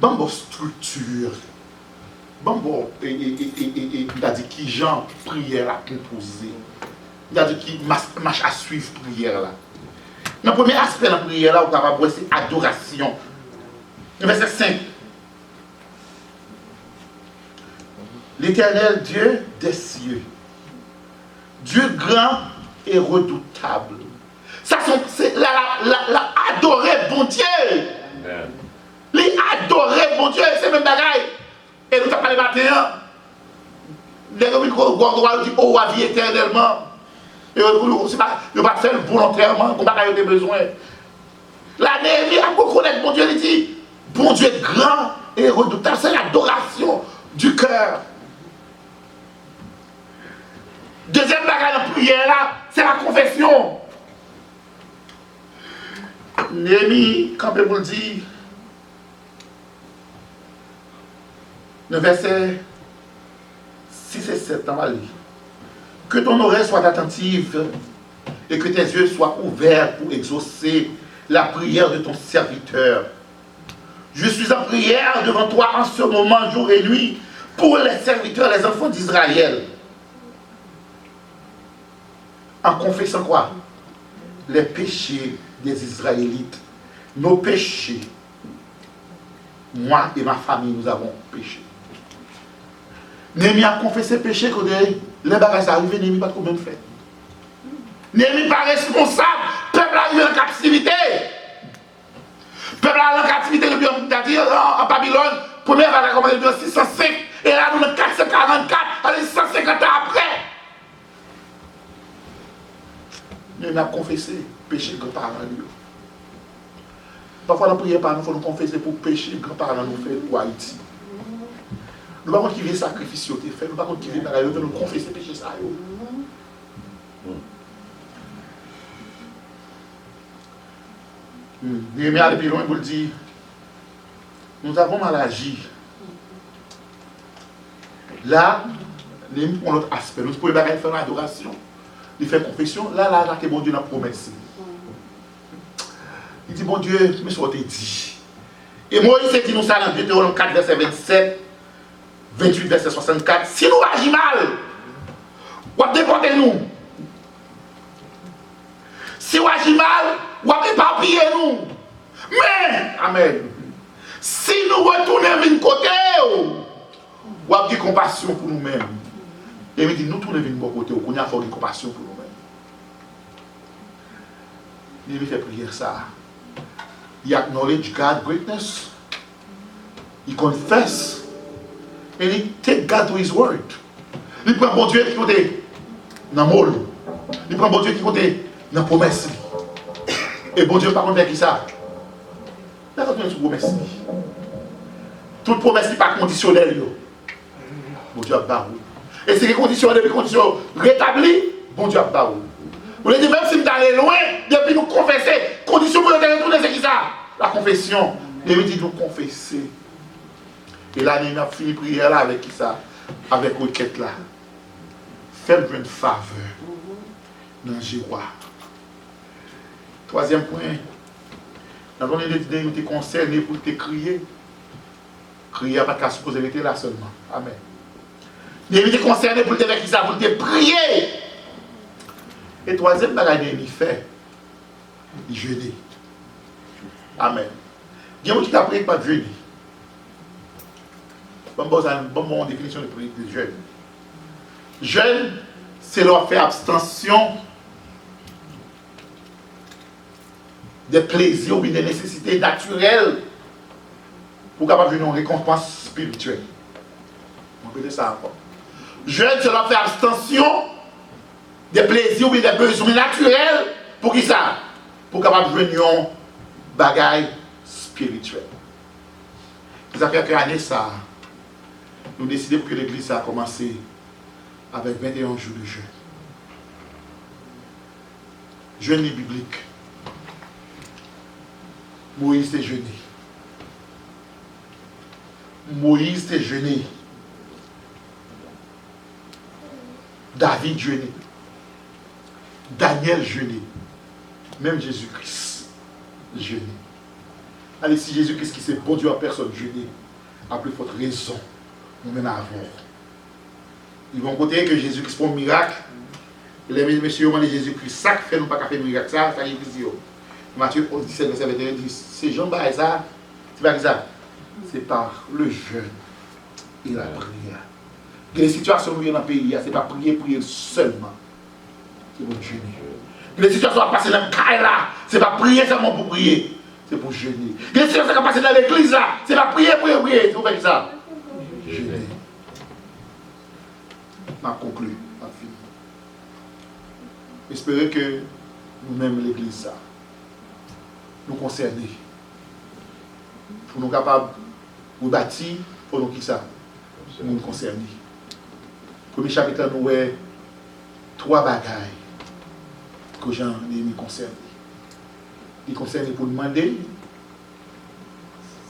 D: Bon structure. Bon, il a dit qui Jean prière à composer. Il a dit qui marche à suivre prière là. Le premier aspect de la prière là, c'est adoration. Verset 5. L'Éternel Dieu des cieux, Dieu grand et redoutable. Ça, c'est l'adorer bon Dieu.
E: Amen.
D: L'adorer bon Dieu, c'est même bagaille. Et nous avons parlé matin, les gens qui disent oh, à vie éternellement. Et nous ne pouvons pas faire volontairement, qu'on n'a pas besoin. La Néhémie a reconnaître bon Dieu, il dit bon Dieu grand et redoutable, c'est l'adoration du cœur. Deuxième bagage de prière là, c'est la confession. Néhémie, quand on le dit, le verset 6 et 7, on va lire. Que ton oreille soit attentive et que tes yeux soient ouverts pour exaucer la prière de ton serviteur. Je suis en prière devant toi en ce moment, jour et nuit, pour les serviteurs, les enfants d'Israël. En confessant quoi? Les péchés des Israélites. Nos péchés. Moi et ma famille, nous avons péché. Néhémie a confessé péché quand les bagages arrivent, Néhémie pas trop bien fait. Néhémie pas responsable. Peuple arrive en captivité. Peuple arrive en captivité depuis, c'est-à-dire en Babylone. Première vague a commencé en 605. Et là, nous sommes en 444, allez 150 ans après. Néhémie a confessé péché grands-parents. Parfois, dans la prière, il faut nous confesser pour péché grands-parents nous fait pour Haïti. Nous ne pouvons pas qu'il y ait sacrifice qui a été fait, nous ne pouvons pas qu'il y ait nous confesser péché ça. Néhémie allait plus loin pour le dire. Nous avons mal agi. Là, Néhémie prend l'autre aspect. Nous pouvons faire une adoration. Il fait confession. Là, que bon Dieu n'a promesse. Il dit, bon Dieu, mais ce que tu dit. Et Moïse dit nous ça dans Deutéronome 4, verset 27, 28, verset 64. Si nous agissons mal, on va déporter nous. Si nous agissons mal, on va éparpiller nous. Mais, amen. Si nous retournons d'une côté, on va avoir compassion pour nous-mêmes. Et il dit, nous tournons d'une bon côté, on a fait compassion pour nous-mêmes. Il fait prière ça. Il acknowledge God's greatness. Il confesse. Et il take God to his word. Il prend bon Dieu qui compte dans le môle. Il prend bon Dieu qui compte dans la promesse. Et bon Dieu, par contre, avec qui ça? Il a une promesse. Toute promesse n'est pas conditionnelle. Bon Dieu a barré. Et si les conditions rétablies, bon Dieu a barré. Vous voulez dire, même si nous allons loin, depuis nous confesser, condition pour nous retourner, c'est qui ça? La confession. Il dit nous confesser. Et là, il a fini prière là avec qui ça? Avec requête là. Faites-moi une faveur dans le Jéhovah. Troisième point. Dans ton idée, nous te concerné pour te crier. Crier pas qu'à supposer être là seulement. Amen. Il était concerné pour te faire qui ça? Pour te prier. Et troisième bagage il fait, il jeûner. Amen. Il y a des gens qui t'apprennent pas de jeûner. Bon, définition de jeûne. Jeûne, c'est leur faire abstention des plaisirs ou des nécessités naturelles pour capable de une récompense spirituelle. On peut dire ça encore. Jeûne, c'est leur faire abstention des plaisirs ou des besoins naturels pour qui ça? Pour capable de une bagaille spirituelle. Ça fait que l'année ça, nous décidons que l'église a commencé avec 21 jours de jeûne. Jeûne biblique. Moïse est jeûné. Moïse est jeûné. David jeûné. Daniel jeûné. Même Jésus-Christ jeûné. Allez, si Jésus-Christ qui s'est bon Dieu en personne jeûné, a plus forte raison, nous menons à avoir. Ils vont côté que Jésus-Christ fait un miracle. Les messieurs ont demandé Jésus-Christ, ça fait nous pas faire un miracle, ça y est dit. Matthieu 17, verset 21 dit, c'est Jean Baïsa, c'est pas ça. C'est par le jeûne et la prière. Les situations où il y a dans le pays, ce n'est pas prier seulement. C'est pour jeûner. Les situations qui passent dans le cas là, ce n'est pas prier seulement pour prier. C'est pour jeûner. Les situations qui passent dans l'église là, ce n'est pas prier. C'est pour faire ça. Jeûner. Je conclue. J'espère que nous-mêmes l'église ça, nous concerner. Pour nous capables de bâtir, pour nous qui ça, nous concerner. Premier chapitre, nous avons 3 bagailles que Jean est concerné. Il est concerné pour demander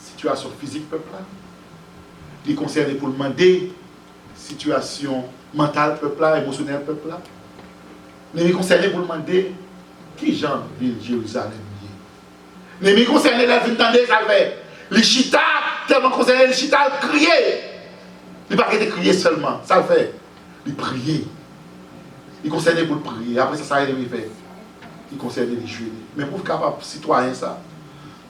D: situation physique peuple là. Il est concerné pour demander situation mentale peuple là, émotionnelle peuple là. Mais il est concerné pour demander qui Jean ville Jérusalem. Mais il est concerné la ville d'André Calvet. Les chita, tellement concerné les chita, crier. Il ne pas de crier seulement, ça le fait. Il prier. Il est concerné pour prier. Après ça, il fait. Il est concerné les jeûner. Mais pour capable citoyen ça,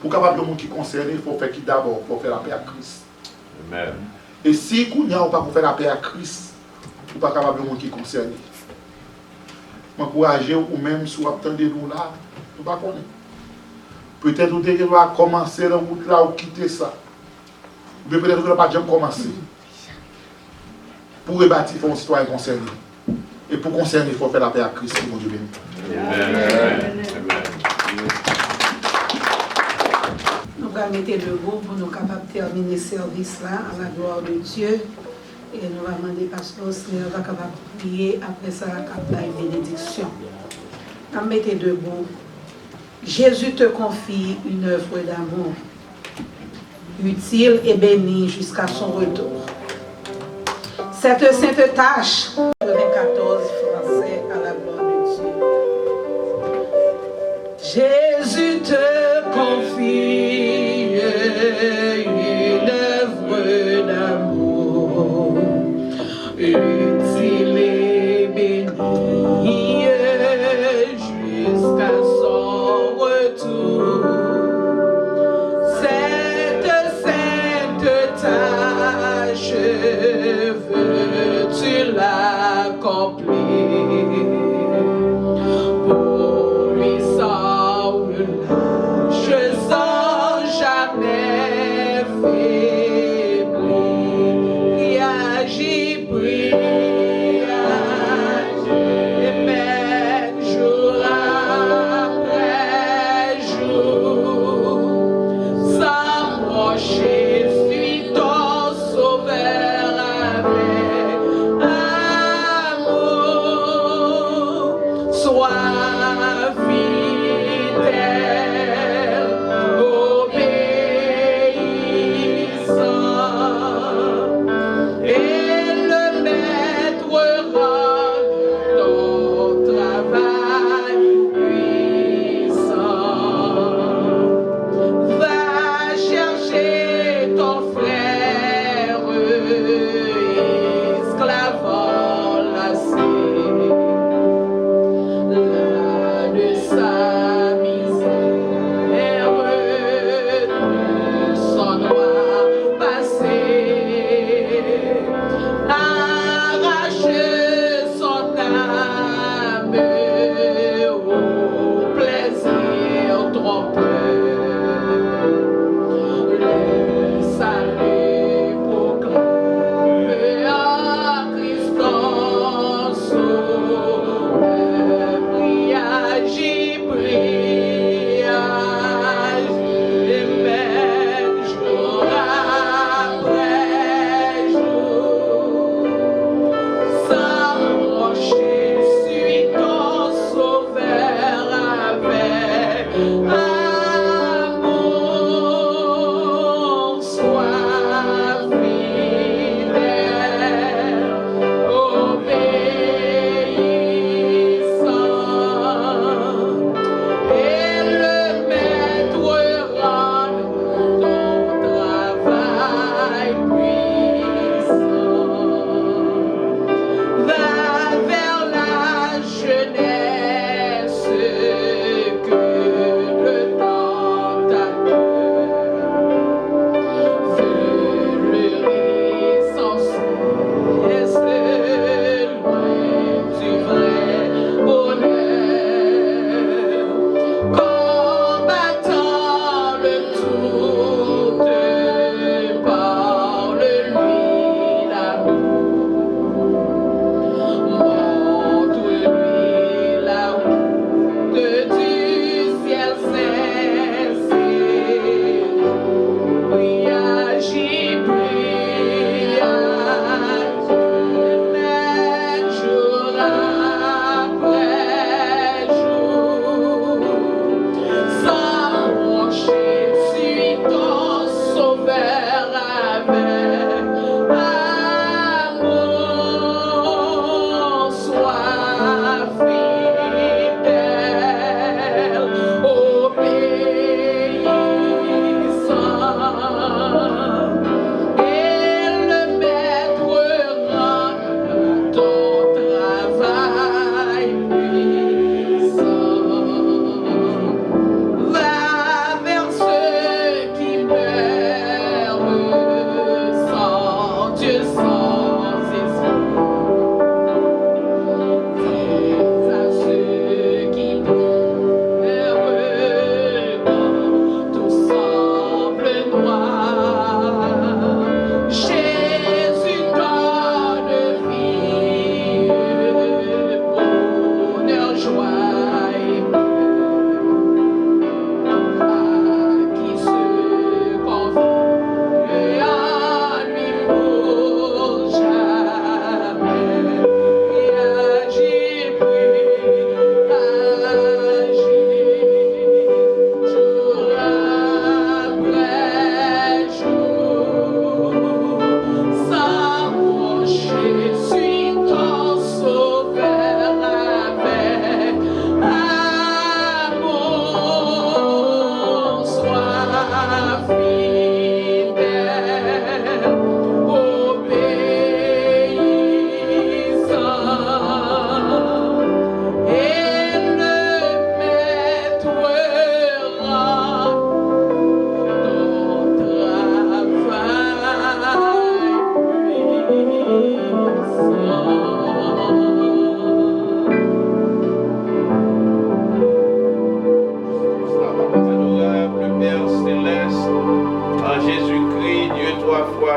D: pour capable de monde qui est concerné, il faut faire qui d'abord pour faire la paix à Christ.
E: Amen.
D: Et si vous n'avez pas pour faire la paix à Christ, vous n'êtes pas capable de monde qui est concerné. M'encourager ou même si vous attendez nous là, vous ne pas connaître. Peut-être que vous devez commencer la route là ou quitter ça. Mais peut-être que vous n'avez pas déjà commencé. Pour rebâtir, il faut un citoyen concerné. Et pour concerner, il faut faire la paix à Christ, mon Dieu béni.
E: Amen.
C: Nous allons mettre debout pour nous capables de terminer ce service là à la gloire de Dieu. Et nous allons demander Pasteur Osner va capable de prier après ça la bénédiction. Nous mettez debout. Jésus te confie une œuvre d'amour, utile et bénie jusqu'à son retour. Cette sainte tâche, 94 français à la gloire de Dieu. Jésus te confie une œuvre d'amour, utile et bénie jusqu'à son retour. Cette sainte tâche, veux-tu l'accomplir? Pour lui sans relâche, sans jamais faiblir, il agit, prie, et même jour après jour, s'approcher, suis ton sauveur avec amour, sois fidèle, obéissant, et le maître rend ton travail puissant. Va chercher ton frère, esclave enlacé.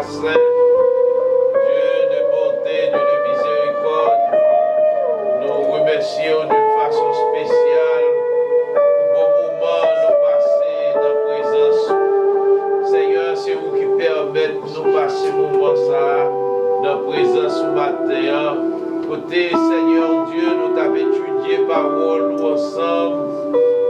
E: saint, Dieu de bonté, Dieu de miséricorde, nous remercions d'une façon spéciale pour bon moment nous passer dans la présence. Seigneur, c'est vous qui permettez de nous passer le moment ça, dans la présence ce matin. Côté Seigneur Dieu, nous t'avons étudié parole nous ensemble.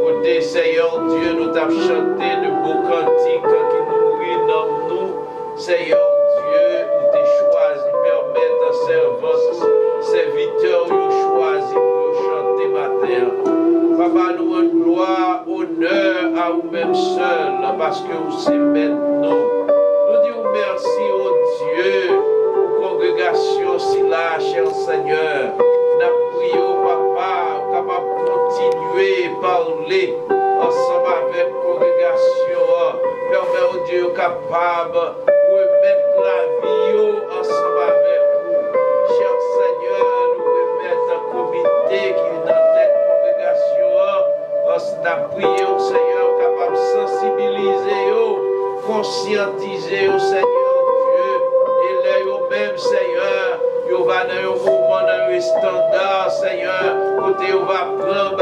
E: Côté Seigneur Dieu, nous t'avons chanté de beaux cantiques qui nous nourrissent dans nous. Seigneur Dieu, nous t'es choisi, permettre à servante, serviteur, nous choisi pour chanter matin. Papa, nous rendons gloire, honneur à vous-même seul, parce que vous savez maintenant. Nous disons merci au Dieu, pour congrégation si là, cher Seigneur. Nous prions, Papa, capable de continuer à parler ensemble avec la congrégation. Permets au Dieu capable de remettre la vie ensemble avec vous. Cher Seigneur, nous remettons un comité qui est dans cette congrégation. Nous prions, Seigneur, capable de sensibiliser, conscientiser, Seigneur Dieu, et là, même, Seigneur, vous va dans un moment, dans un standard, Seigneur, côté on va prendre